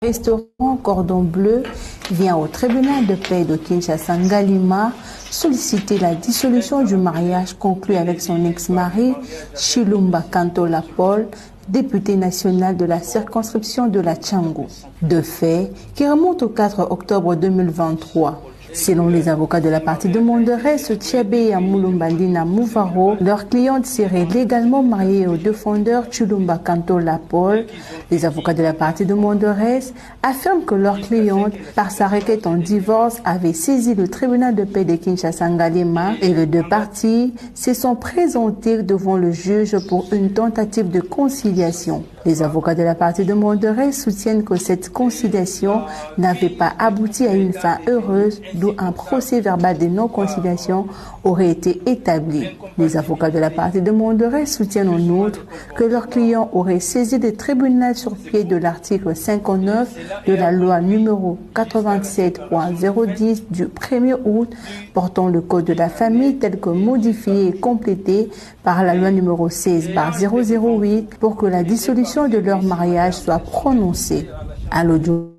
le restaurant Cordon Bleu vient au tribunal de paix de Kinshasa Ngalima solliciter la dissolution du mariage conclu avec son ex-mari, Chilumba Kantola Paul, député national de la circonscription de la Tchango. De fait, qui remonte au 4 octobre 2023. Selon les avocats de la partie de Monderès, Tchabé et Mulumbalina Mouvaro, leur cliente serait légalement mariée au défendeur Chilumba Kantola Paul. Les avocats de la partie de Monderès affirment que leur cliente, par sa requête en divorce, avait saisi le tribunal de paix de Kinshasa Ngalima et les deux parties se sont présentés devant le juge pour une tentative de conciliation. Les avocats de la partie de Monderès soutiennent que cette conciliation n'avait pas abouti à une fin heureuse, d'où un procès verbal de non-conciliation aurait été établi. Les avocats de la partie de Monderès soutiennent en outre que leur client aurait saisi le tribunal sur pied de l'article 59 de la loi numéro 87.010 du 1er août portant le code de la famille tel que modifié et complété par la loi numéro 16/008 pour que la dissolution de leur mariage soit prononcée. À l'audio.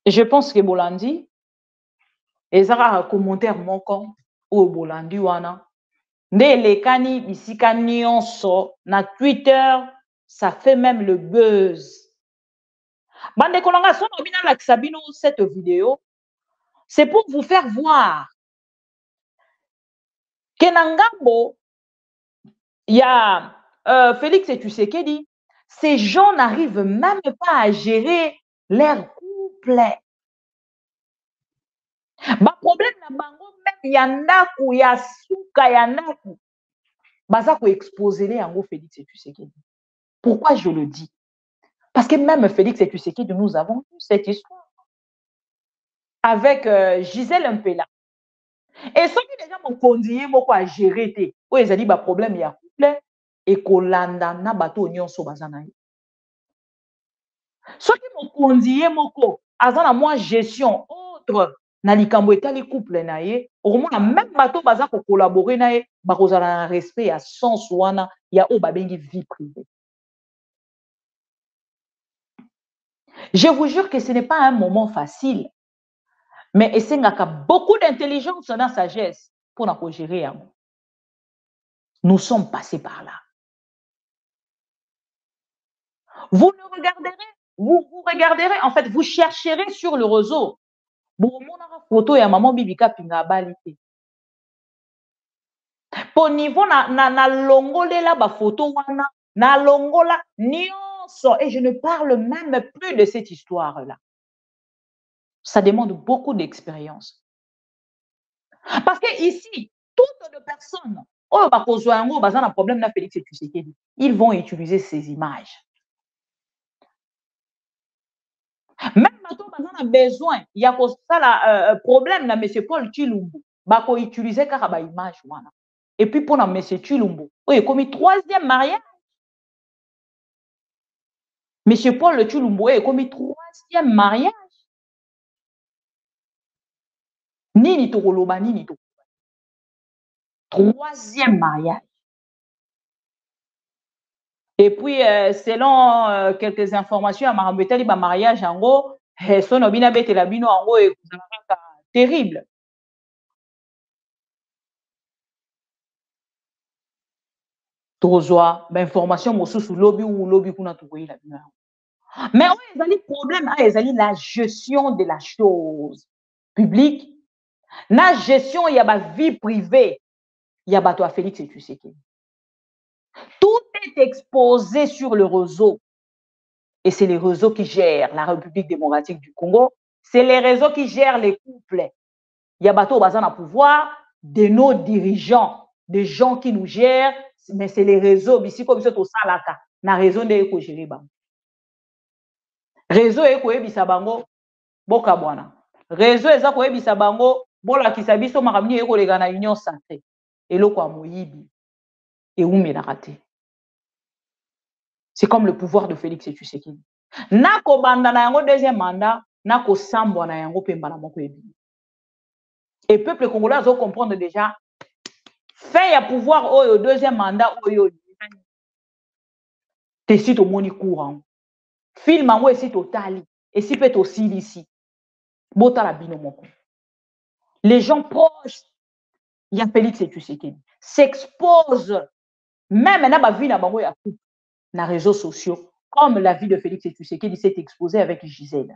Je pense que Bolandi, et ça a un commentaire moko ou Bolandi wana, ne lekani bisika nyonso na Twitter, ça fait même le buzz. Bande kolanga sono bina laksabino cette vidéo, c'est pour vous faire voir que Nangambo, il y a Félix et Tshisekedi, ces gens n'arrivent même pas à gérer leur couple. Ba problème na bango même yandaku ya suka yandaku baza ko exposer les yango Félix et Tshisekedi. Pourquoi je le dis? Parce que même Félix et Tshisekedi, nous avons vu cette histoire avec Gisèle Mpela. Et ceux qui déjà m'ont conduit moko à gérer té, ou ils ont dit ba problème ya couple et kolanda na bato nyonso bazana. Ceux qui m'ont conduit moko azana moi gestion autre na likambo etali couple na ye, au moins même bato baza ko collaborer na ye, ba kozala respect ya sens wana ya o babengi vie privée. Je vous jure que ce n'est pas un moment facile. Mais il y a beaucoup d'intelligence dans la sagesse pour nous gérer. Nous sommes passés par là. Vous regarderez, en fait, vous chercherez sur le réseau. Bon, on a photo ya maman Bibika Pinga balite. Pour niveau na longolela ba photo wana, na longola nyonso, et je ne parle même plus de cette histoire-là. Ça demande beaucoup d'expérience. Parce que ici, toutes les personnes, oh, bah, un problème na Félix Tshisekedi, ils vont utiliser ces images. Même maintenant, on a besoin, il y a ça problème na M. Paul Tshilombo, bah, qu'on utiliser car ba image wana. Et puis pour M. Tshilombo, il a commis 3e mariage. M. Paul Tshilombo a commis 3e mariage. Nini tokoloba, nini tokoloba. 3e mariage. Et puis, selon quelques informations, à Marambetali, le mariage, en gros, son obina bete la bino, en gros, est terrible. Tozoa, information, mo sous lobby ou lobby kuna tokoyi la bino. Mais oui, il y a des problèmes, il y a la gestion de la chose publique. La gestion, il y a la vie privée. Il y a Bato Félix et Tshisekedi. Tout est exposé sur le réseau. Et c'est les réseaux qui gèrent la République démocratique du Congo. C'est les réseaux qui gèrent les couples. Il y a Bato Bazan à pouvoir de nos dirigeants, des gens qui nous gèrent, mais c'est les réseaux. Ici, comme c'est au Salaka, na raison de Eko Jeriba. Réseau Eko Ebisabango, Bokabwana. Réseau Eko Ebisabango, Bola Kisabiso Maramni Eko Legana Union Sacrée. Et l'eau quoi Moïbi. Et où m'est raté. C'est comme le pouvoir de Félix Tshisekedi. Nako banda na yango deuxième mandat, nako sambwa na yango pemba na moko ebi. Et peuple congolais doit comprendre déjà fait ya pouvoir au deuxième mandat oyo. Te si to moni courant. Film ango esi totali, esi peut aussi ici. Bota la bino moko. Les gens proches il y a Félix Tshisekedi s'expose même na ba vie na bango ya couple na réseaux sociaux comme la vie de Félix Tshisekedi s'est exposée avec Gisèle.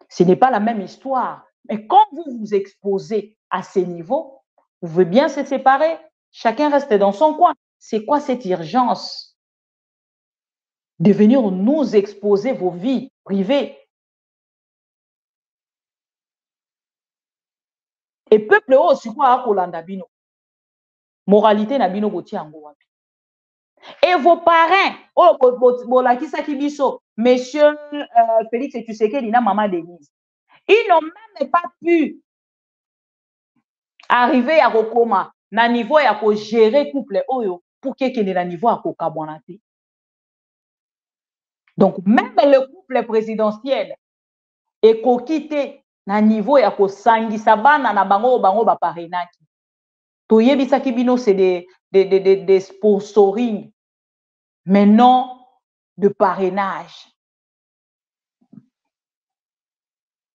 Ce n'est pas la même histoire, mais quand vous vous exposez à ces niveaux, vous pouvez bien se séparer, chacun reste dans son coin. C'est quoi cette urgence de venir nous exposer vos vies privées? Et peuple aussi quoi Kolanda bino. Moralité na bino boti yango wapi. Et vos parrains, oh bolakisa kibiso, monsieur Félix Tshisekedi na maman Denise. Ils n'ont même pas pu arriver à Rokoma na niveau ya ko gérer couple oyo pour que na niveau à kokabonate. Donc même le couple présidentiel est quitté na niveau ya ko sangisa bana na bango ba parrainaki. Toyebisaki bino c'est des sponsoring mais non de parrainage.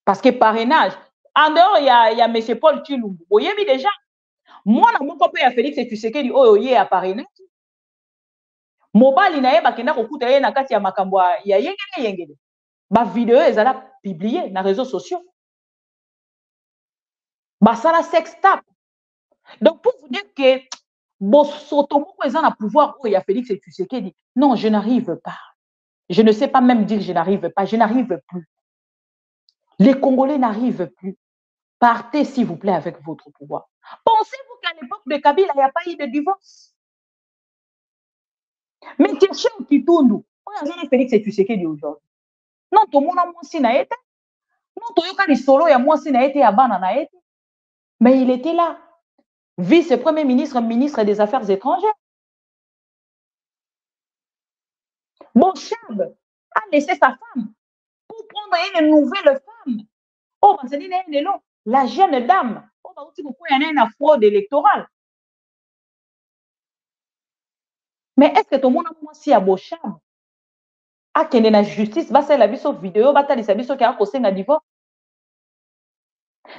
Parce que parrainage, en dehors, il y a M. Paul Tshilombo. Vous voyez déjà, moi, mon papa, il y a Félix Tshisekedi, oh, il y a parrainage. Mobile, il y a bakenda kokuta ye na kati ya makambo ya yengele. Ba vidéo, ils allaient publier dans les réseaux sociaux. Ba ça la sextape. Donc, pour vous dire que Bosotomo, ils ont un pouvoir, oh, il y a Félix Tshisekedi. Non, je n'arrive pas. Je ne sais pas même dire je n'arrive pas. Je n'arrive plus. Les Congolais n'arrivent plus. Partez, s'il vous plaît, avec votre pouvoir. Pensez-vous qu'à l'époque de Kabila, il n'y a pas eu de divorce? Mais cherchez au Kitundu. On a Félix Tshisekedi aujourd'hui. Non, tout le monde a moins si na été. Non, tout le monde a solo, il y a moins si na été, à Bana na été. Mais il était là. Vice-premier ministre, ministre des Affaires étrangères. Bochab a laissé sa femme pour prendre une nouvelle femme. Oh, la jeune dame, oh, il y a une fraude électorale. Mais est-ce que tout le monde a aussi à Bochab? A qu'il y a la justice, va la vidéo, va la vidéo qui a causé un divorce.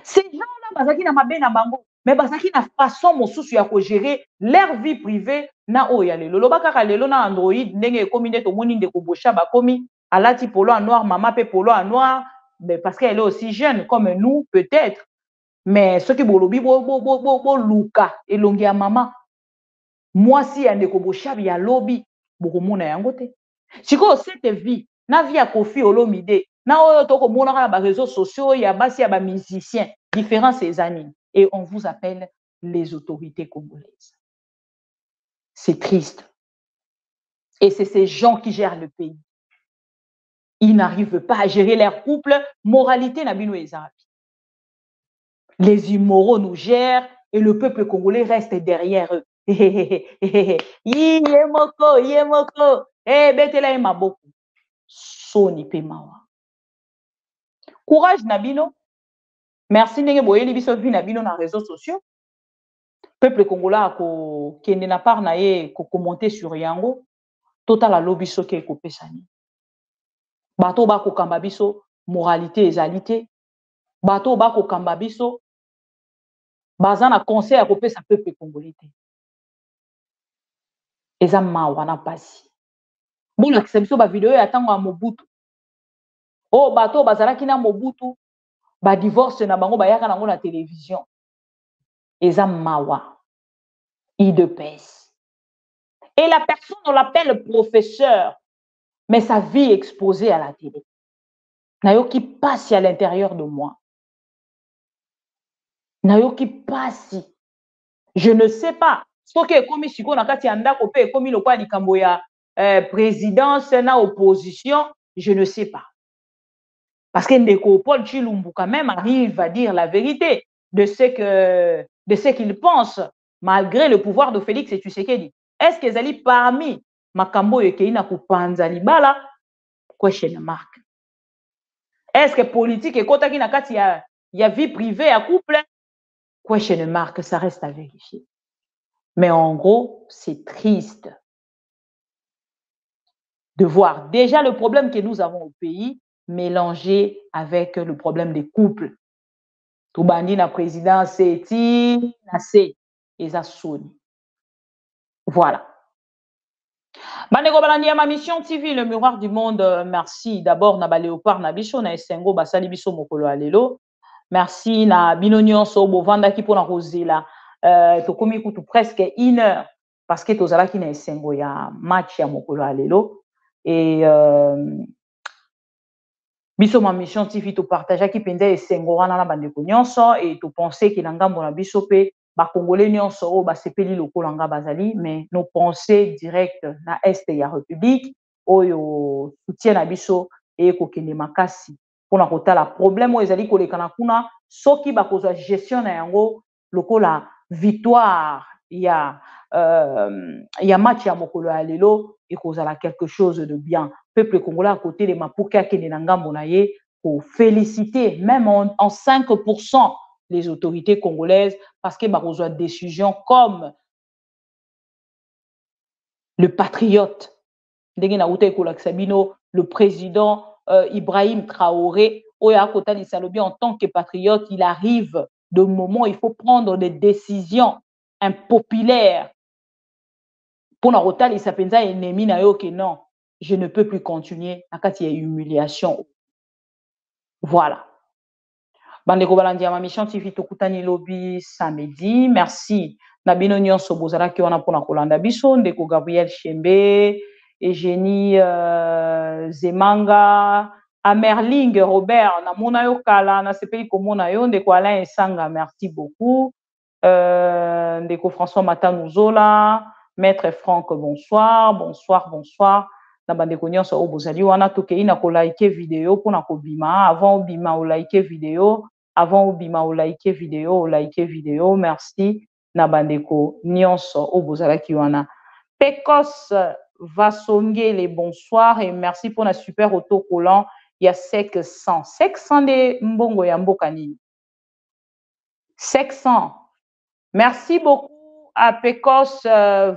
Ces gens-là, bazaki na mabe na bango, mais bazaki na façon mosusu ya ko gérer leur vie privée na oyale. Lolo bakaka lelo na Android ndenge ekomi nde to moni ndeko Bochab akomi alati polo en noir, mama pe polo en noir. parce qu'elle est aussi jeune comme nous, peut-être. Mais ce qui bolobi, luka, et longi à maman. Moi, si y'a ndeko bochabi ya lobby, bokomona yango te. Siko cette vie, na vie à Kofi Olomide, na oyo toko mona na ba réseaux sociaux, ya basi ya ba musiciens, différents ces années. Et on vous appelle les autorités congolaises. C'est triste. Et c'est ces gens qui gèrent le pays. Ils n'arrivent pas à gérer leur couple, moralité na bino ezabi. Les immoraux nous gèrent et le peuple congolais reste derrière eux. Yemoko, yemoko, betela maboko. Soni pe mawa. Courage Nabino. Merci ndenge boyeli biso vi Nabino na réseaux sociaux. Peuple congolais ko kende na part na ye ko commenter sur yango. Total a lobi soke ko pesani. Bato ba ko kamba biso moralité ezalité. Bato ba ko kamba biso bazana conseil à couper sa peuple congolais. Eza mawa na pasi. Bon acception ba vidéo ya tango a Mobutu. Oh bato bazalaki na Mobutu ba divorce na bango ba yaka nango na télévision. Eza mawa. IDPS. Et la personne on l'appelle professeur mais sa vie exposée à la télé. Nayoki passe à l'intérieur de moi. Nayoki passe. Je ne sais pas. Ce qui est comme si on a kati anda kopé comme le quoi likambo ya présidence na opposition, je ne sais pas. Parce que Ndeko Paul Tshilumbu quand même arrive à dire la vérité de ce qu'il pense malgré le pouvoir de Félix Tshisekedi. Est-ce qu'ils allaient parmi makambo yekeina kupanza libala question mark. Est-ce que politique et kota ki na kati ya vie privée à couple question mark, ça reste à vérifier. Mais en gros, c'est triste de voir déjà le problème que nous avons au pays mélangé avec le problème des couples. Toubandi na président Seti, na se, eza soni. Voilà. Bandeko balandi ya ma mission TV, le miroir du monde, merci d'abord na ba Léopard na biso na esengo basali biso mokolo alelo. Merci na bino nyonso bovanda ki pona kozela. Tokomi kutu presque 1 heure parce que tozalaki na esengo ya match ya mokolo alelo et biso ma mission TV to partager ki penza esengo wana na bandeko nyonso et to penser ki na ngambo na biso pe ba congolais nyonso o ba sepeli lokola nga bazali mais nos pensées directes na est ya république oyo soutien na biso et ko kende makasi pona kotala problème o ezali kolekana kuna soki ba kozwa gestion na yango lokola victoire ya match ya mokolo ya lelo et kozala quelque chose de bien. Peuple congolais à côté de Mapuka kende na ngambo na ye pour féliciter même en 5% les autorités congolaises parce que ba kozwa décision comme le patriote ndenge na uta ekola Sabino, le président Ibrahim Traoré oya kota ni salobi en tant que patriote, il arrive de moment il faut prendre des décisions impopulaires pour na rotali sapenza ennemi na yo que non, je ne peux plus continuer akati ya humiliation. Voilà. Bandeko balandi ya ma mission TV tokutani lobby samedi. Merci na bino nyonso bozalaki wana pona kolanda biso ndeko Gabriel Chembe, Eugénie Zemanga, Amerling Robert na mona yo kala na sepeli komona yo ndeko Alain Esanga, merci beaucoup. Ndeko François Matanuzola, Maître Franck, bonsoir, bonsoir, bonsoir. Na bandeko nyonso o bozali wana tokei na ko like vidéo pona ko bima avant bima o like vidéo avant bima o like vidéo merci na bandeko nyonso o bozalaki wana. Pecos Vasongele, bonsoir et merci pour la super autocollant. Il y a 500 de mbongo ya mboka nini 500. Merci beaucoup à Pecos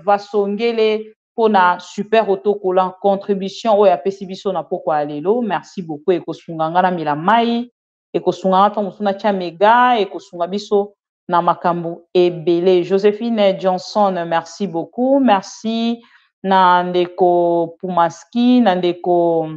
Vasongele pour la super autocollant contribution au yapesi biso na poko alelo. Merci beaucoup et kosunganga na milamai et kosunganga to musuna cha mega et kosunga biso na makambo ebele. Joséphine Johnson, merci beaucoup. Merci Nandeko Pumaski, Nandeko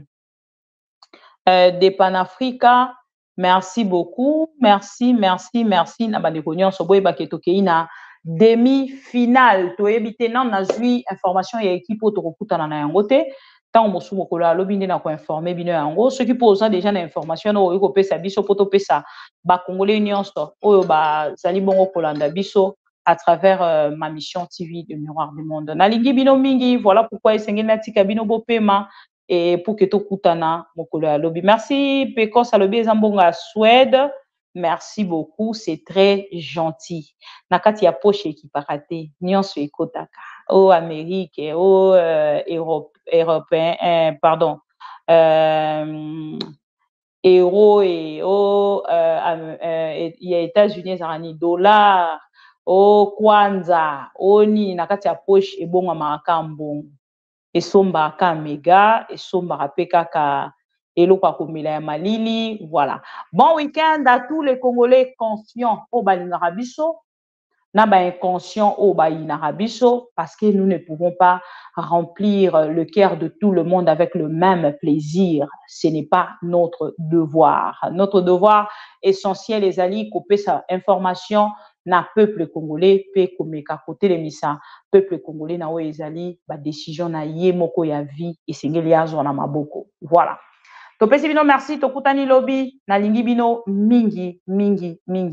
de Panafrica. Merci beaucoup. Merci. Nabandeko soboye baketokei na demi-finale. To ebite nan nazui information ya équipe autorokuta na yango te. Tant mosu mokolo alobi nde na ko informer bino yango. Ceux qui posent déjà na information na oyo ko pesa biso poto pesa ba congolais nyonso oyo ba zali bongo kolanda biso à travers ma mission TV de Miroir du Monde. Nalingi bino mingi, voilà pourquoi esengeli natika bino bopema et pour que to kutana mokolo alobi. Merci Pekos alobi ezambonga Suède. Merci beaucoup, c'est très gentil. Nakati ya poche qui parate, nyonso ekotaka. Au Amérique, au européen, pardon. Euro et au États-Unis, zarani dollar, au kwanza, au ni nakati ya poche ebonga makambo. Esomba ka mega, esomba rapeka ka eloko komela ya malili, voilà. Bon week-end à tous les Congolais conscients au balingara biso, na ba inconscient au balinara biso, parce que nous ne pouvons pas remplir le cœur de tout le monde avec le même plaisir. Ce n'est pas notre devoir. Notre devoir essentiel, les alliés, couper sa information na peuple congolais pe komeka côté les misa peuple congolais na o ezali ba décision na ye moko ya vie esengeli azo na maboko. Voilà. To pesi bino merci to kutani lobby na lingi bino mingi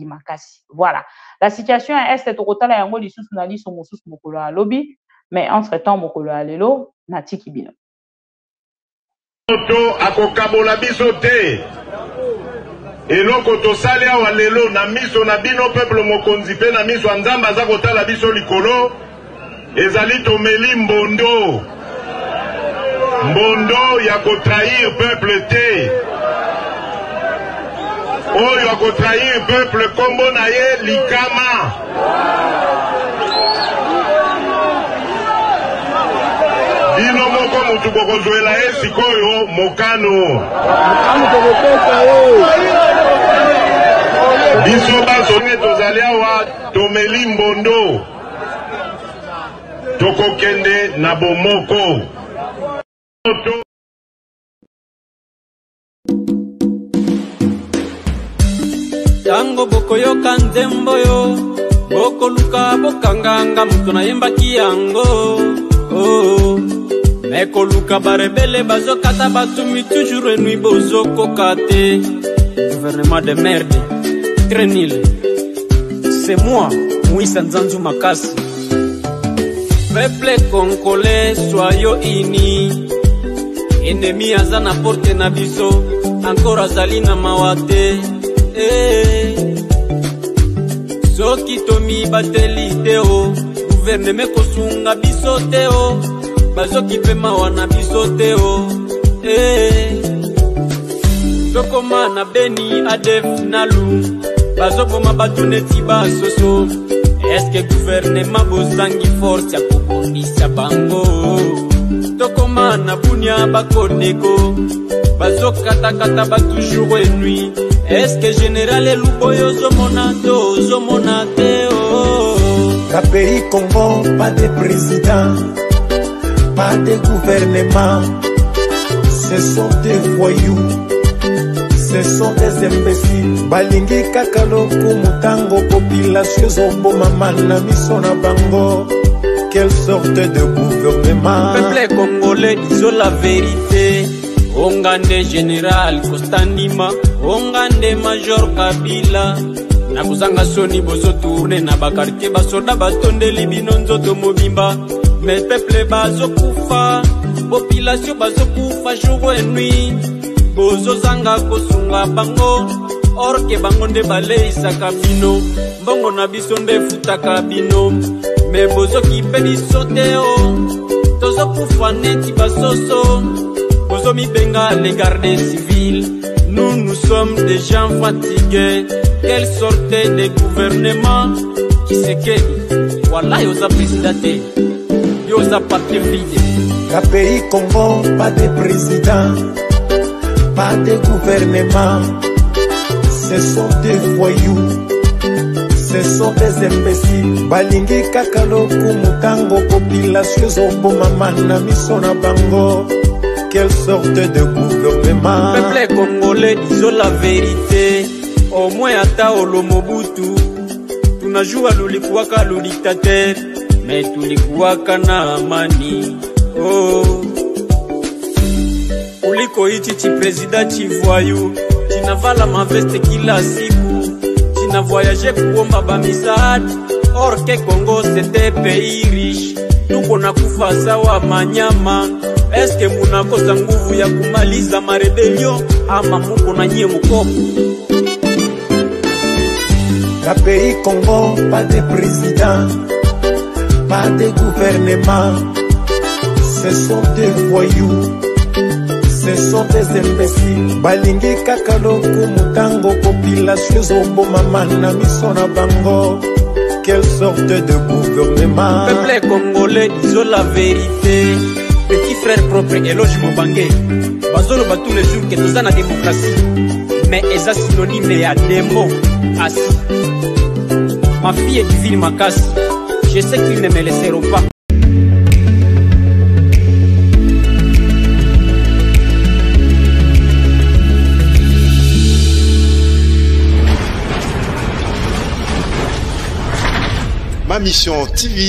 makasi. Voilà. La situation est to kotala yango lisusu na liso mosusu mokolo ya lobby, mais entre-temps mokolo ya lelo na tiki bino. Oto akokabola biso te. Eloko tosali awa lelo na miso na bino peuple mokonzi pe na miso nzamba za kotala biso likolo ezali tomeli mbondo ya kotrahir peuple te oyo akotrahir peuple kombo na ye likama bino moko mutu bokozwela ye sikoyo mokano biso baso ne tozali awa tomeli mbondo tokokende na bomoko tango bokoyoka nzembo yo bokoluka bokanganga mutu nayembaki yango mekoluka barebele bazokata batumi toujours enui bozokoka te gouvernement de merde très nul. C'est moi, Mouissa Nzanzu Makasi. Peuple congolais, soyons unis. Ennemi azana porte na biso, encore azali na mawate. Soki tomi bateli teo, gouvernement kosunga biso teo, bazoki pe mawana biso teo. Tokoma na Beni Adef Nalu. Bazoboma batuneti basoso. Est-ce que gouvernement bozangi force ya kobondisa bango? Tokoma na Bunia bakoneko. Bazokatakata ba toujours et nuit. Est-ce que général Eluboyo zomona te oh? La pays Congo, pas de président, pas de gouvernement. Ce sont des voyous. Ce sont des imbéciles. Balingi kakalo kumutango population zombo mamana misona bango. Quelle sorte de gouvernement? Peuple congolais, disons la vérité. Ongande général Kostandima, ongande major Kabila. Nakuzanga soni bozo tourne na bakartie basoda batonde libino nzoto mobimba. Mais peuple bazo kufa, population bazo kufa jour et nuit. Bozo zanga kosunga bango orke bango nde bale isaka bino mbongo na biso nde futaka bino me bozo kipeli sote o tozo kufa neti basoso bozo mibenga les gardes civils. Nous sommes des gens fatigués. Quelle sorte de gouvernement qui se quede voilà yoza présidente yoza parti vide. La pays Congo, pas de président, pas de gouvernement. Ce sont des voyous, ce sont des imbéciles. Balingi kakalo kumutango population zombo mamana misona bango. Quelle sorte de gouvernement? Peuple congolais, disons la vérité. Au moins ata olo Mobutu. Tunajua lulikuwaka lu dictateur, mais tulikuwaka na amani. Oh. Uliko ichi chi president chivoyu, chinavala maveste kila siku, china voyage kuomba bamisaada. Or que Congo c'était pays riche, tuko na kufa sawa manyama. Eske munakosa nguvu ya kumaliza marebelio ama muko na nyie mkopo? La pays Congo, pas de président, pas de gouvernement. Ce sont des voyous, ce sont des imbéciles. Balingi kakaloku mutango, population zombo mama na miso na bango. Quelle sorte de gouvernement? Peuple congolais, disons la vérité. Petit frère propre, éloge Mobangé. Bazolo bat tous les jours que nous avons la démocratie. Mais eza synonyme ya démo. Assis. Ma fille est divine Makassi. Je sais qu'ils ne me laisseront pas. Ma mission TV.